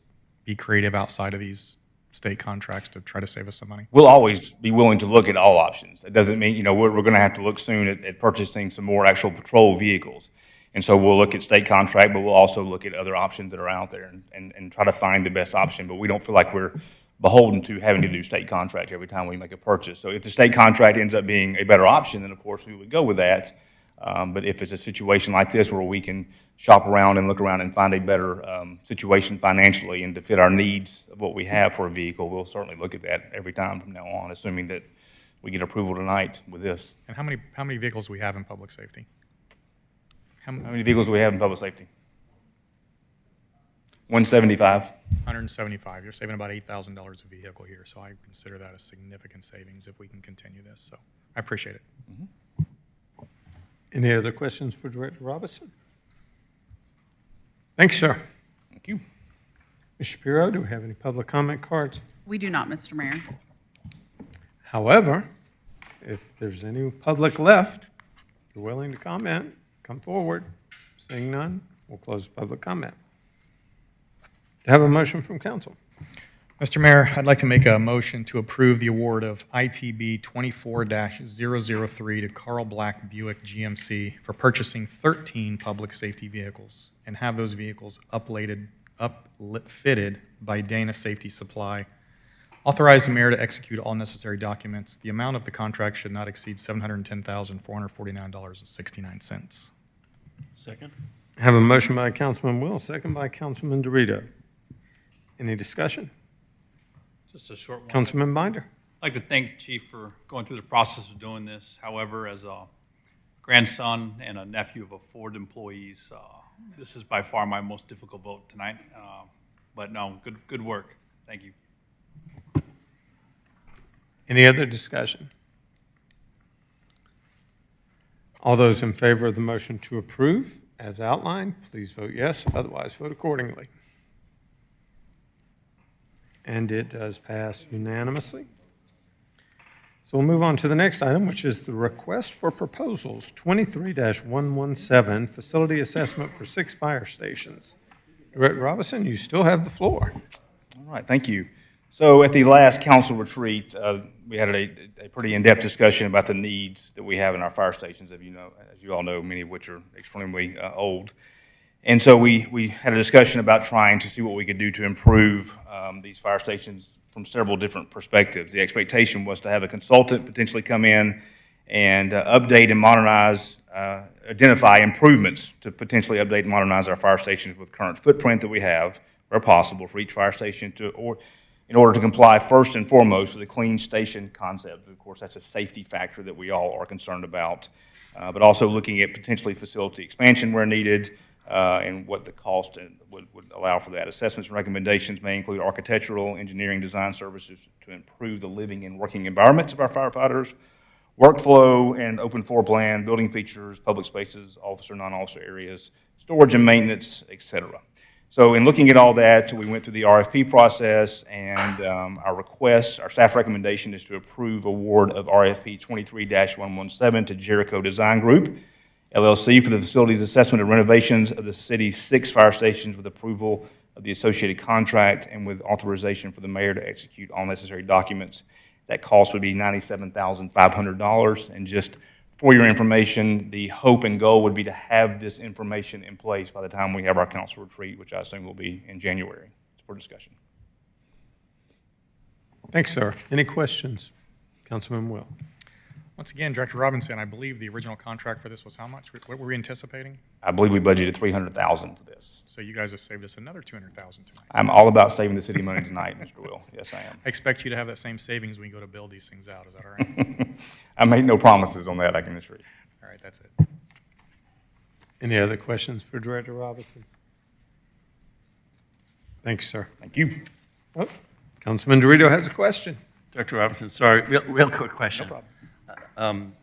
be creative outside of these state contracts to try to save us some money? We'll always be willing to look at all options. It doesn't mean, we're going to have to look soon at purchasing some more actual patrol vehicles. And so we'll look at state contract, but we'll also look at other options that are out there and try to find the best option. But we don't feel like we're beholden to having to do state contract every time we make a purchase. So if the state contract ends up being a better option, then of course we would go with that. But if it's a situation like this where we can shop around and look around and find a better situation financially and to fit our needs of what we have for a vehicle, we'll certainly look at that every time from now on, assuming that we get approval tonight with this. And how many vehicles do we have in public safety? How many vehicles do we have in public safety? 175. 175. You're saving about $8,000 a vehicle here, so I consider that a significant savings if we can continue this. So I appreciate it. Mm-hmm. Any other questions for Director Robinson? Thank you, sir. Thank you. Ms. Shapiro, do we have any public comment cards? We do not, Mr. Mayor. However, if there's any public left, you're willing to comment, come forward. Seeing none, we'll close public comment. To have a motion from council. Mr. Mayor, I'd like to make a motion to approve the award of ITB 24-003 to Carl Black Buick GMC for purchasing 13 public safety vehicles and have those vehicles upfitted by Dana Safety Supply. Authorize the mayor to execute all necessary documents. The amount of the contract should not exceed $710,449.69. Second. I have a motion by Councilman Will, second by Councilman Dorito. Any discussion? Just a short one. Councilman Binder. I'd like to thank Chief for going through the process of doing this. However, as a grandson and a nephew of a Ford employees, this is by far my most difficult vote tonight. But no, good work. Thank you. Any other discussion? All those in favor of the motion to approve as outlined, please vote yes. Otherwise, vote accordingly. And it does pass unanimously. So we'll move on to the next item, which is the request for proposals, 23-117, facility assessment for 6 fire stations. Director Robinson, you still have the floor. All right, thank you. So at the last council retreat, we had a pretty in-depth discussion about the needs that we have in our fire stations, as you all know, many of which are extremely old. And so we had a discussion about trying to see what we could do to improve these fire stations from several different perspectives. The expectation was to have a consultant potentially come in and update and modernize, identify improvements to potentially update and modernize our fire stations with current footprint that we have, where possible, for each fire station in order to comply first and foremost with the clean station concept. Of course, that's a safety factor that we all are concerned about, but also looking at potentially facility expansion where needed, and what the cost would allow for that. Assessments and recommendations may include architectural, engineering, design services to improve the living and working environments of our firefighters, workflow and open floor plan, building features, public spaces, officer, non-officer areas, storage and maintenance, etc. So in looking at all that, we went through the RFP process, and our staff recommendation is to approve award of RFP 23-117 to Jericho Design Group, LLC, for the facilities assessment and renovations of the city's 6 fire stations, with approval of the associated contract and with authorization for the mayor to execute all necessary documents. That cost would be $97,500. And just for your information, the hope and goal would be to have this information in place by the time we have our council retreat, which I assume will be in January for discussion. Thanks, sir. Any questions? Councilman Will. Once again, Director Robinson, I believe the original contract for this was how much? What were we anticipating? I believe we budgeted $300,000 for this. So you guys have saved us another $200,000 tonight. I'm all about saving the city money tonight, Mr. Will. Yes, I am. I expect you to have that same savings when you go to build these things out. Is that all right? I make no promises on that, I can assure you. All right, that's it. Any other questions for Director Robinson? Thanks, sir. Thank you. Oh, Councilman Dorito has a question. Director Robinson, sorry, real quick question. No problem.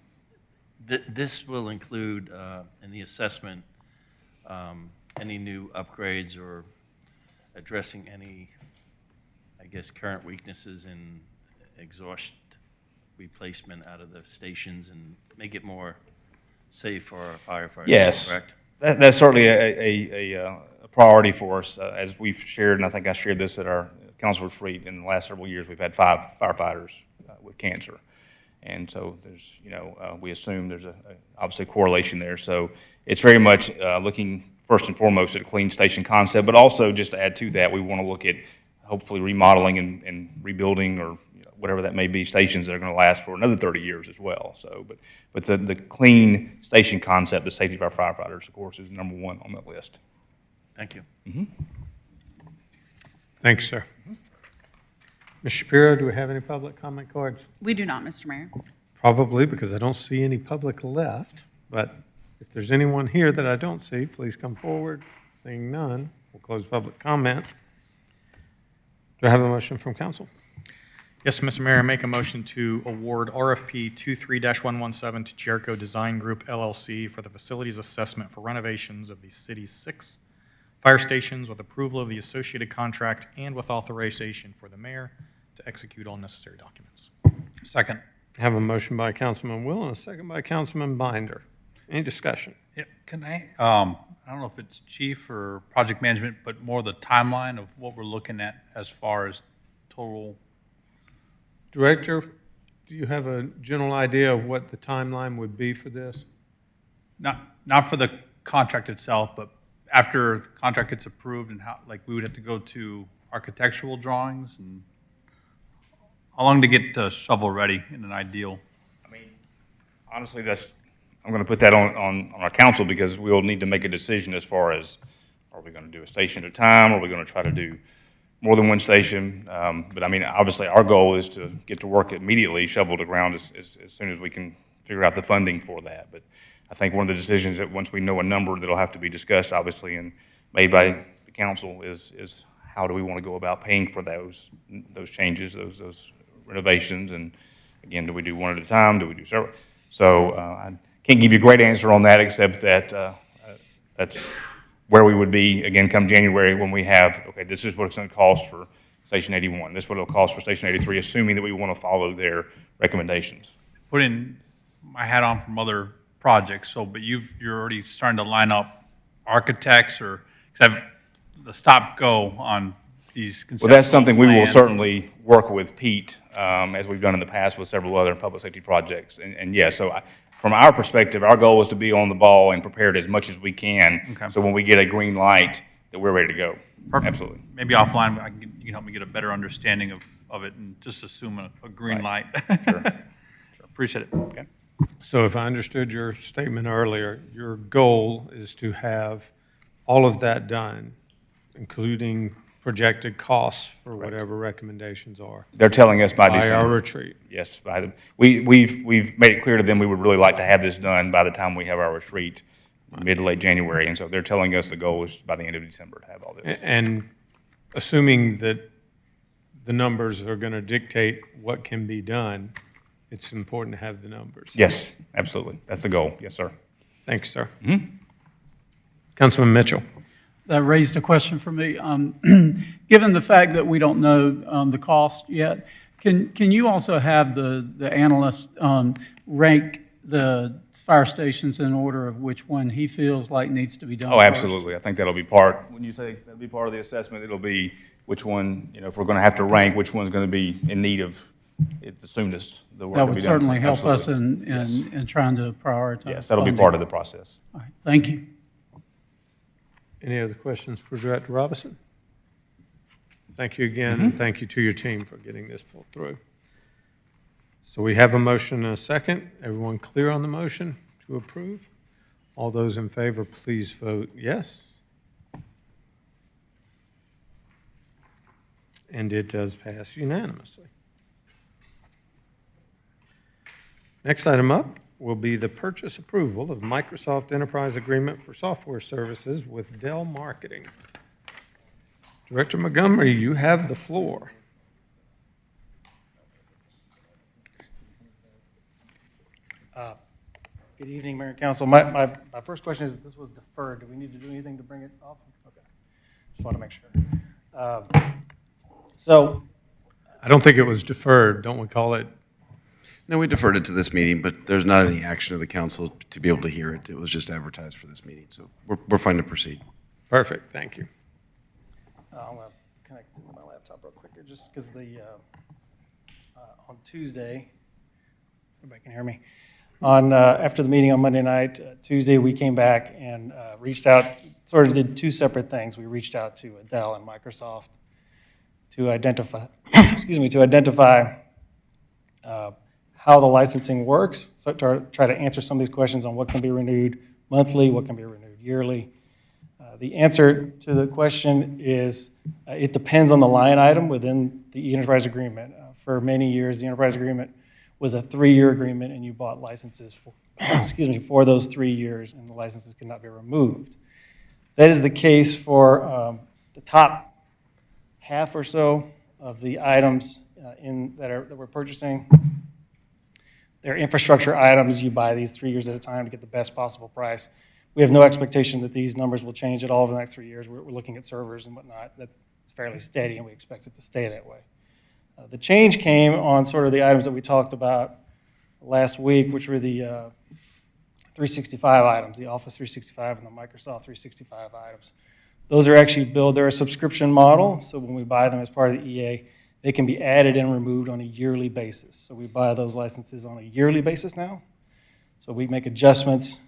This will include, in the assessment, any new upgrades or addressing any, I guess, current weaknesses in exhaust replacement out of the stations and make it more safe for our firefighters, yes, correct? That's certainly a priority for us. As we've shared, and I think I shared this at our council retreat, in the last several years, we've had 5 firefighters with cancer. And so there's, we assume there's obviously a correlation there. So it's very much looking first and foremost at a clean station concept, but also just to add to that, we want to look at hopefully remodeling and rebuilding, or whatever that may be, stations that are going to last for another 30 years as well. So, but the clean station concept, the safety of our firefighters, of course, is number 1 on that list. Thank you. Mm-hmm. Thanks, sir. Ms. Shapiro, do we have any public comment cards? We do not, Mr. Mayor. Probably, because I don't see any public left, but if there's anyone here that I don't see, please come forward. Seeing none, we'll close public comment. Do I have a motion from council? Yes, Mr. Mayor, I make a motion to award RFP 23-117 to Jericho Design Group, LLC, for the facilities assessment for renovations of the city's 6 fire stations, with approval of the associated contract and with authorization for the mayor to execute all necessary documents. Second. I have a motion by Councilman Will and a second by Councilman Binder. Any discussion? Yeah, can I don't know if it's chief or project management, but more the timeline of what we're looking at as far as total. Director, do you have a general idea of what the timeline would be for this? Not for the contract itself, but after the contract gets approved and how, like, we would have to go to architectural drawings and how long to get shovel ready in an ideal? I mean, honestly, I'm going to put that on our council because we'll need to make a decision as far as, are we going to do a station at a time? Or are we going to try to do more than one station? But I mean, obviously, our goal is to get to work immediately, shovel the ground as soon as we can figure out the funding for that. But I think one of the decisions that once we know a number that'll have to be discussed, obviously, and made by the council is how do we want to go about paying for those changes, those renovations, and again, do we do one at a time? Do we do several? So I can't give you a great answer on that, except that that's where we would be again come January when we have, okay, this is what it's going to cost for Station 81. This is what it'll cost for Station 83, assuming that we want to follow their recommendations. Putting my hat on from other projects, but you're already starting to line up architects or because the stop go on these. Well, that's something we will plans. certainly work with Pete, as we've done in the past with several other public safety projects. And yeah, so from our perspective, our goal is to be on the ball and prepared as much as we can. Okay. So when we get a green light, that we're ready to go. Perfect. Absolutely. Maybe offline, you can help me get a better understanding of it and just assume a green light. Sure. Appreciate it. Okay. So if I understood your statement earlier, your goal is to have all of that done, including projected costs for whatever recommendations are. They're telling us by By December. our retreat. Yes, we've made it clear to them we would really like to have this done by the time we have our retreat, mid to late January. And so they're telling us the goal is by the end of December to have all this. And assuming that the numbers are going to dictate what can be done, it's important to have the numbers. Yes, absolutely. That's the goal. Yes, sir. Thanks, sir. Mm-hmm. Councilman Mitchell. That raised a question for me. Given the fact that we don't know the cost yet, can you also have the analyst rank the fire stations in order of which one he feels like needs to be done Oh, first? absolutely. I think that'll be part, when you say that'll be part of the assessment, it'll be which one, if we're going to have to rank, which one's going to be in need of it the soonest. The work That to would be done. certainly help us Absolutely. in trying to prioritize. Yes, that'll be funding. part of the process. All right, thank you. Any other questions for Director Robinson? Thank you again, and thank you to your team for getting this pulled through. So we have a motion and a second. Everyone clear on the motion to approve? All those in favor, please vote yes. And it does pass unanimously. Next item up will be the purchase approval of Microsoft Enterprise Agreement for Software Services with Dell Marketing. Director Montgomery, you have the floor. Good evening, Mayor and Council. My first question is, if this was deferred, do we need to do anything to bring it off? Okay, just want to make sure. So, I don't think it was deferred, don't we call it? No, we deferred it to this meeting, but there's not any action of the council to be able to hear it. It was just advertised for this meeting, so we're fine to proceed. Perfect, thank you. I'm going to connect to my laptop real quick here, just because on Tuesday, everybody can hear me. After the meeting on Monday night, Tuesday, we came back and reached out, sort of did two separate things. We reached out to Dell and Microsoft to identify, how the licensing works, so to try to answer some of these questions on what can be renewed monthly, what can be renewed yearly. The answer to the question is it depends on the line item within the enterprise agreement. For many years, the enterprise agreement was a 3-year agreement, and you bought licenses for, for those 3 years, and the licenses could not be removed. That is the case for the top half or so of the items that we're purchasing. They're infrastructure items. You buy these 3 years at a time to get the best possible price. We have no expectation that these numbers will change at all over the next 3 years. We're looking at servers and whatnot. That's fairly steady, and we expect it to stay that way. The change came on sort of the items that we talked about last week, which were the 365 items, the Office 365 and the Microsoft 365 items. Those are actually billed, they're a subscription model, so when we buy them as part of the EA, they can be added and removed on a yearly basis. So we buy those licenses on a yearly basis now. So we make adjustments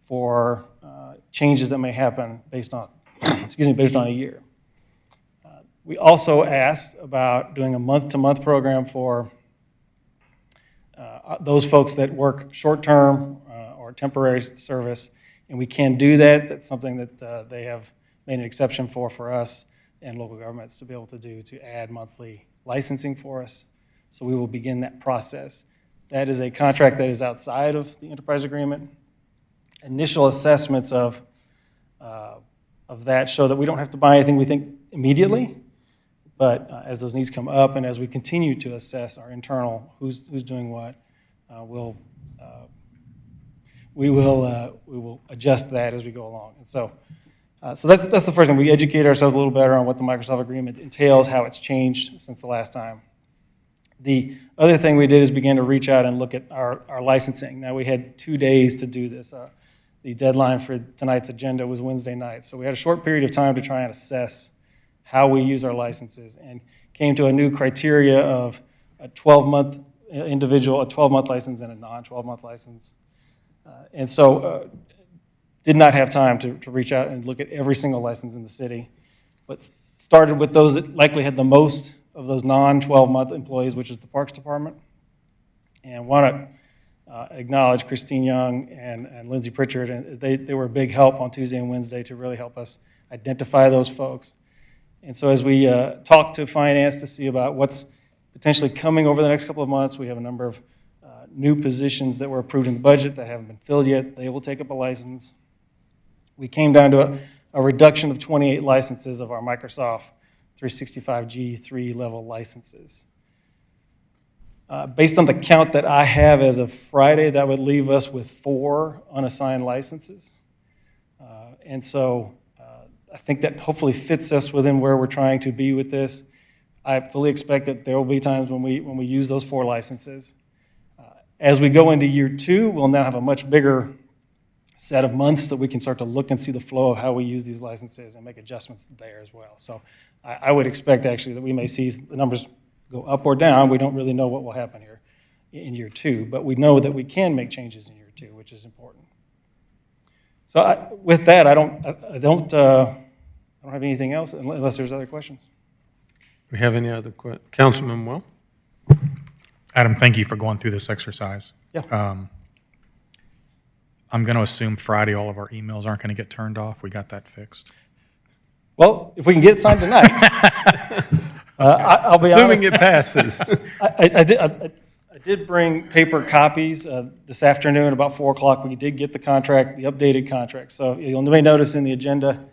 for changes that may happen based on, based on a year. We also asked about doing a month-to-month program for those folks that work short-term or temporary service, and we can do that. That's something that they have made an exception for us and local governments to be able to do, to add monthly licensing for us. So we will begin that process. That is a contract that is outside of the enterprise agreement. Initial assessments of that show that we don't have to buy anything we think immediately, but as those needs come up and as we continue to assess our internal who's doing what, we will adjust that as we go along. And so that's the first thing. We educate ourselves a little better on what the Microsoft agreement entails, how it's changed since the last time. The other thing we did is begin to reach out and look at our licensing. Now, we had 2 days to do this. The deadline for tonight's agenda was Wednesday night. So we had a short period of time to try and assess how we use our licenses, and came to a new criteria of a 12-month individual, a 12-month license, and a non-12-month license. And so did not have time to reach out and look at every single license in the city, but started with those that likely had the most of those non-12-month employees, which is the Parks Department. And want to acknowledge Christine Young and Lindsay Pritchard, and they were a big help on Tuesday and Wednesday to really help us identify those folks. And so as we talk to finance to see about what's potentially coming over the next couple of months, we have a number of new positions that were approved in the budget that haven't been filled yet. They will take up a license. We came down to a reduction of 28 licenses of our Microsoft 365 G3 level licenses. Based on the count that I have as of Friday, that would leave us with 4 unassigned licenses. And so I think that hopefully fits us within where we're trying to be with this. I fully expect that there will be times when we use those 4 licenses. As we go into year 2, we'll now have a much bigger set of months that we can start to look and see the flow of how we use these licenses and make adjustments there as well. So I would expect actually that we may see the numbers go up or down. We don't really know what will happen here in year 2, but we know that we can make changes in year 2, which is important. So with that, I don't have anything else unless there's other questions. We have any other questions? Councilman Will? Adam, thank you for going through this exercise. Yeah. I'm going to assume Friday all of our emails aren't going to get turned off. We got that fixed. Well, if we can get it signed tonight. I'll be Assuming honest. it passes. I did bring paper copies this afternoon about 4 o'clock. We did get the contract, the updated contract. So you may notice in the agenda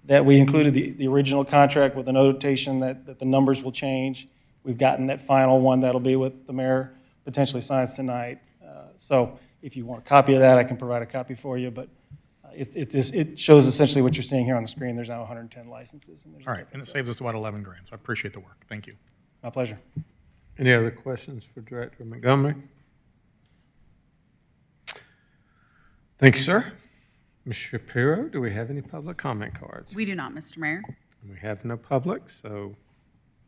that we included the original contract with a notation that the numbers will change. We've gotten that final one that'll be what the mayor potentially signs tonight. So if you want a copy of that, I can provide a copy for you. But it shows essentially what you're seeing here on the screen. There's now 110 licenses. And All right, and it saves us about 11 grand, so I appreciate the work. Thank you. My pleasure. Any other questions for Director Montgomery? Thank you, sir. Ms. Shapiro, do we have any public comment cards? We do not, Mr. Mayor. We have no public, so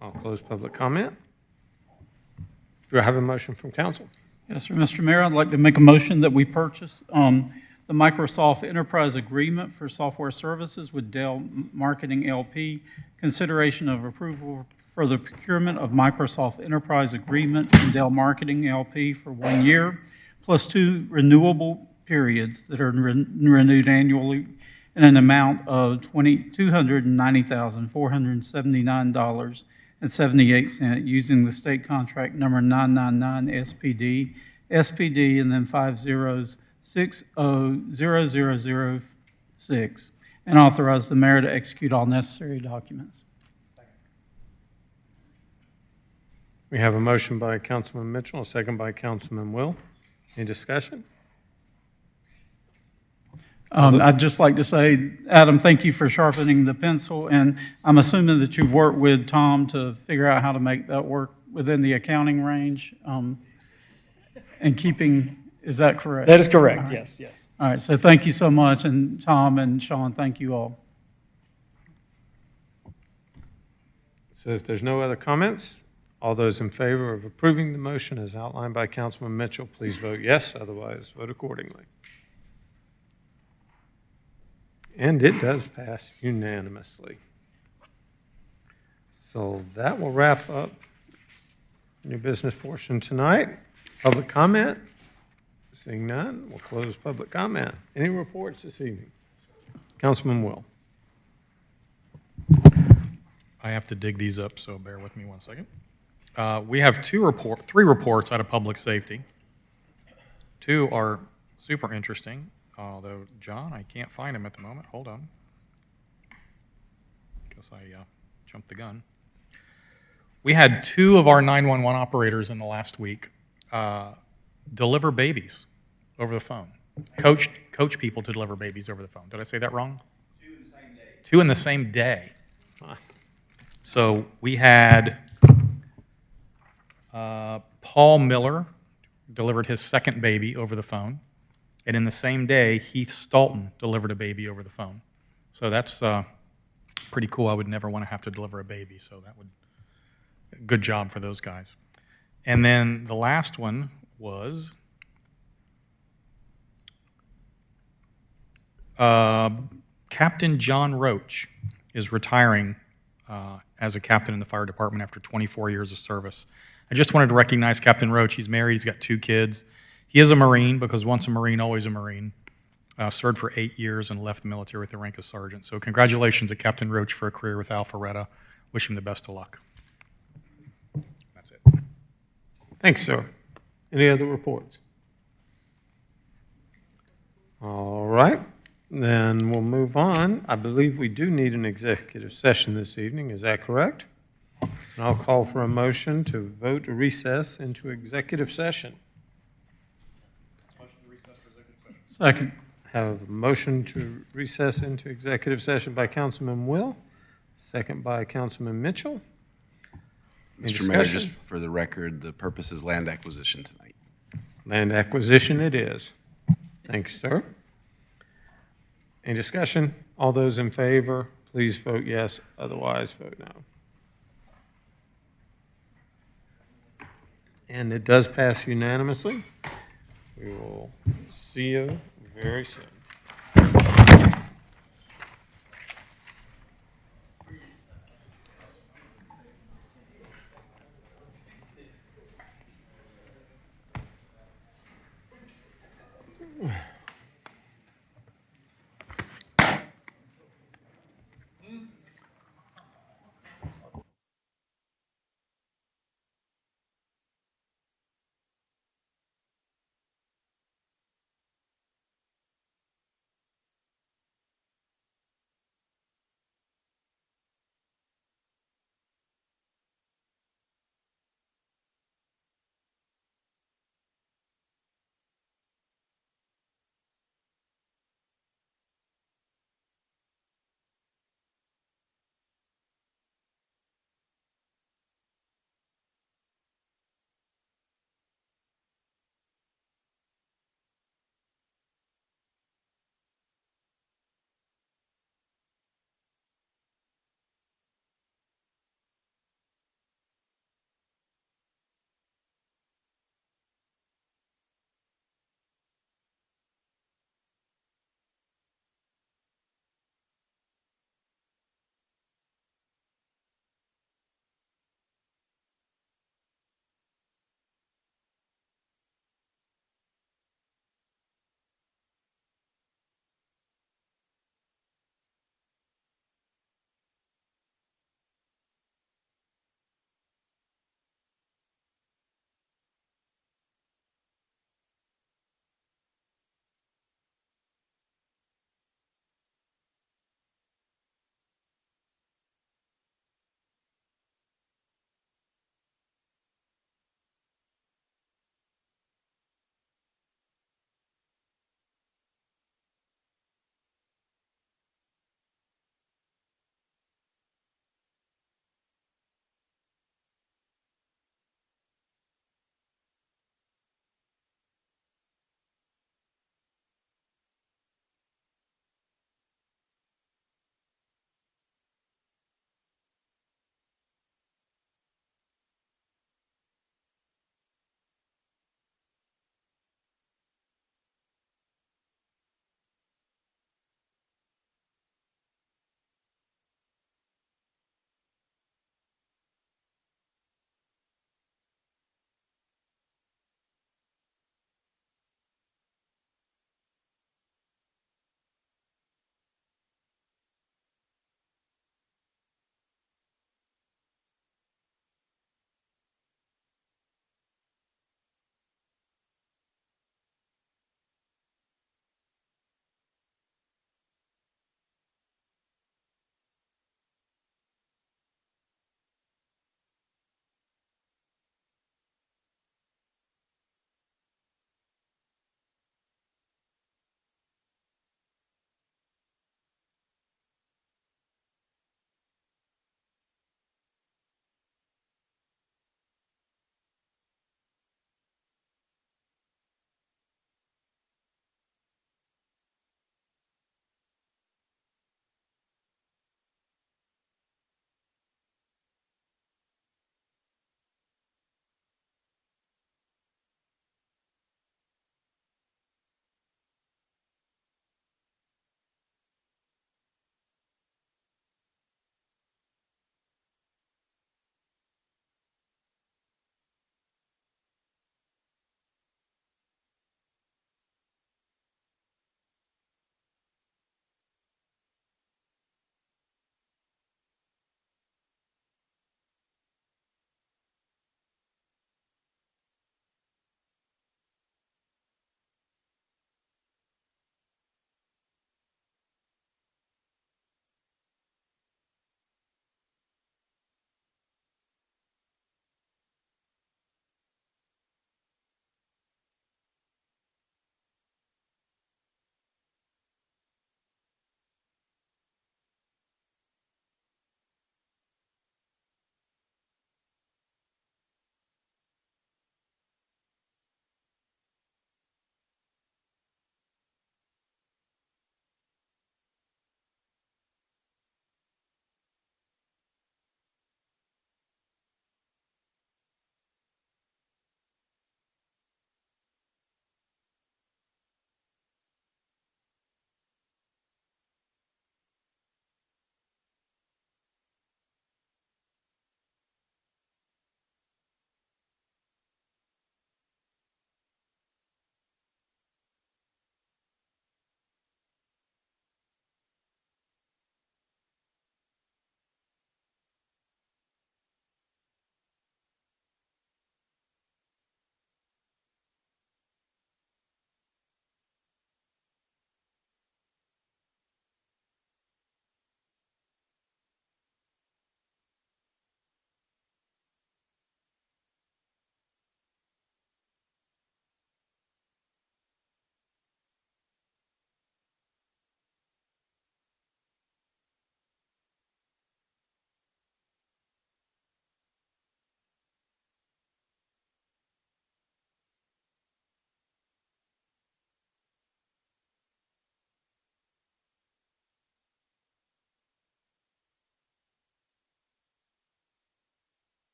I'll close public comment. Do I have a motion from council? Yes, sir, Mr. Mayor, I'd like to make a motion that we purchase the Microsoft Enterprise Agreement for Software Services with Dell Marketing LP, consideration of approval for the procurement of Microsoft Enterprise Agreement from Dell Marketing LP for 1 year, plus 2 renewable periods that are renewed annually in an amount of $290,479.78 using the state contract number 999 SPD, and then 50600006, and authorize the mayor to execute all necessary documents. We have a motion by Councilman Mitchell, a second by Councilman Will. Any discussion? I'd just like to say, Adam, thank you for sharpening the pencil, and I'm assuming that you've worked with Tom to figure out how to make that work within the accounting range, and keeping, is that correct? That is correct, All right. yes, yes. All right, so thank you so much, and Tom and Sean, thank you all. So if there's no other comments, all those in favor of approving the motion as outlined by Councilman Mitchell, please vote yes, otherwise vote accordingly. And it does pass unanimously. So that will wrap up new business portion tonight. Public comment? Seeing none, we'll close public comment. Any reports this evening? Councilman Will. I have to dig these up, so bear with me 1 second. We have three reports out of public safety. Two are super interesting, although, John, I can't find them at the moment. Hold on. Guess I jumped the gun. We had 2 of our 911 operators in the last week deliver babies over the phone. Coach people to deliver babies over the phone. Did I say that wrong? 2 in the same day. 2 in the same day. So we had Paul Miller delivered his second baby over the phone, and in the same day, Heath Stalton delivered a baby over the phone. So that's pretty cool. I would never want to have to deliver a baby, so that would good job for those guys. And then the last one was Captain John Roach is retiring as a captain in the fire department after 24 years of service. I just wanted to recognize Captain Roach. He's married, he's got 2 kids. He is a Marine because once a Marine, always a Marine. Served for 8 years and left the military with the rank of sergeant. So congratulations to Captain Roach for a career with Alpharetta. Wish him the best of luck. That's it. Thanks, sir. Any other reports? All right, then we'll move on. I believe we do need an executive session this evening. Is that correct? And I'll call for a motion to vote to recess into executive session. Motion to recess for executive session. Second. Have a motion to recess into executive session by Councilman Will, second by Councilman Mitchell. Any Mr. Mayor, discussion? just for the record, the purpose is land acquisition tonight. Land acquisition it is. Thanks, sir. Any discussion? All those in favor, please vote yes, otherwise vote no. And it does pass unanimously. We will see you very soon.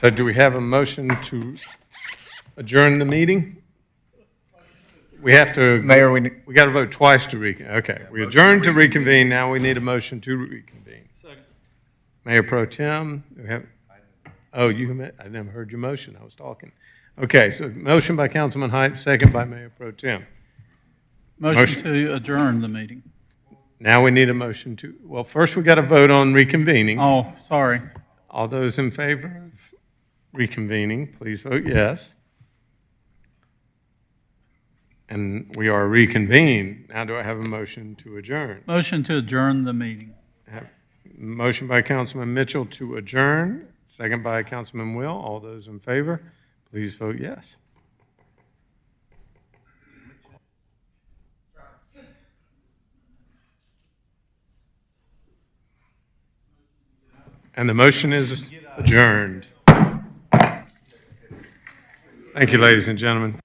So do we have a motion to adjourn the meeting? We have to. Mayor, we got to vote twice to okay. We adjourned to reconvene. Now we need a motion to reconvene. Second. Mayor Pro Tem, we have, I never heard your motion. I was talking. Okay, so motion by Councilman Height, second by Mayor Pro Tem. Motion to adjourn the meeting. Now we need a motion to, well, first we got to vote on reconvening. Oh, sorry. All those in favor of reconvening, please vote yes. And we are reconvened. Now do I have a motion to adjourn? Motion to adjourn the meeting. Motion by Councilman Mitchell to adjourn, second by Councilman Will. All those in favor, please vote yes. And the motion is adjourned. Thank you, ladies and gentlemen.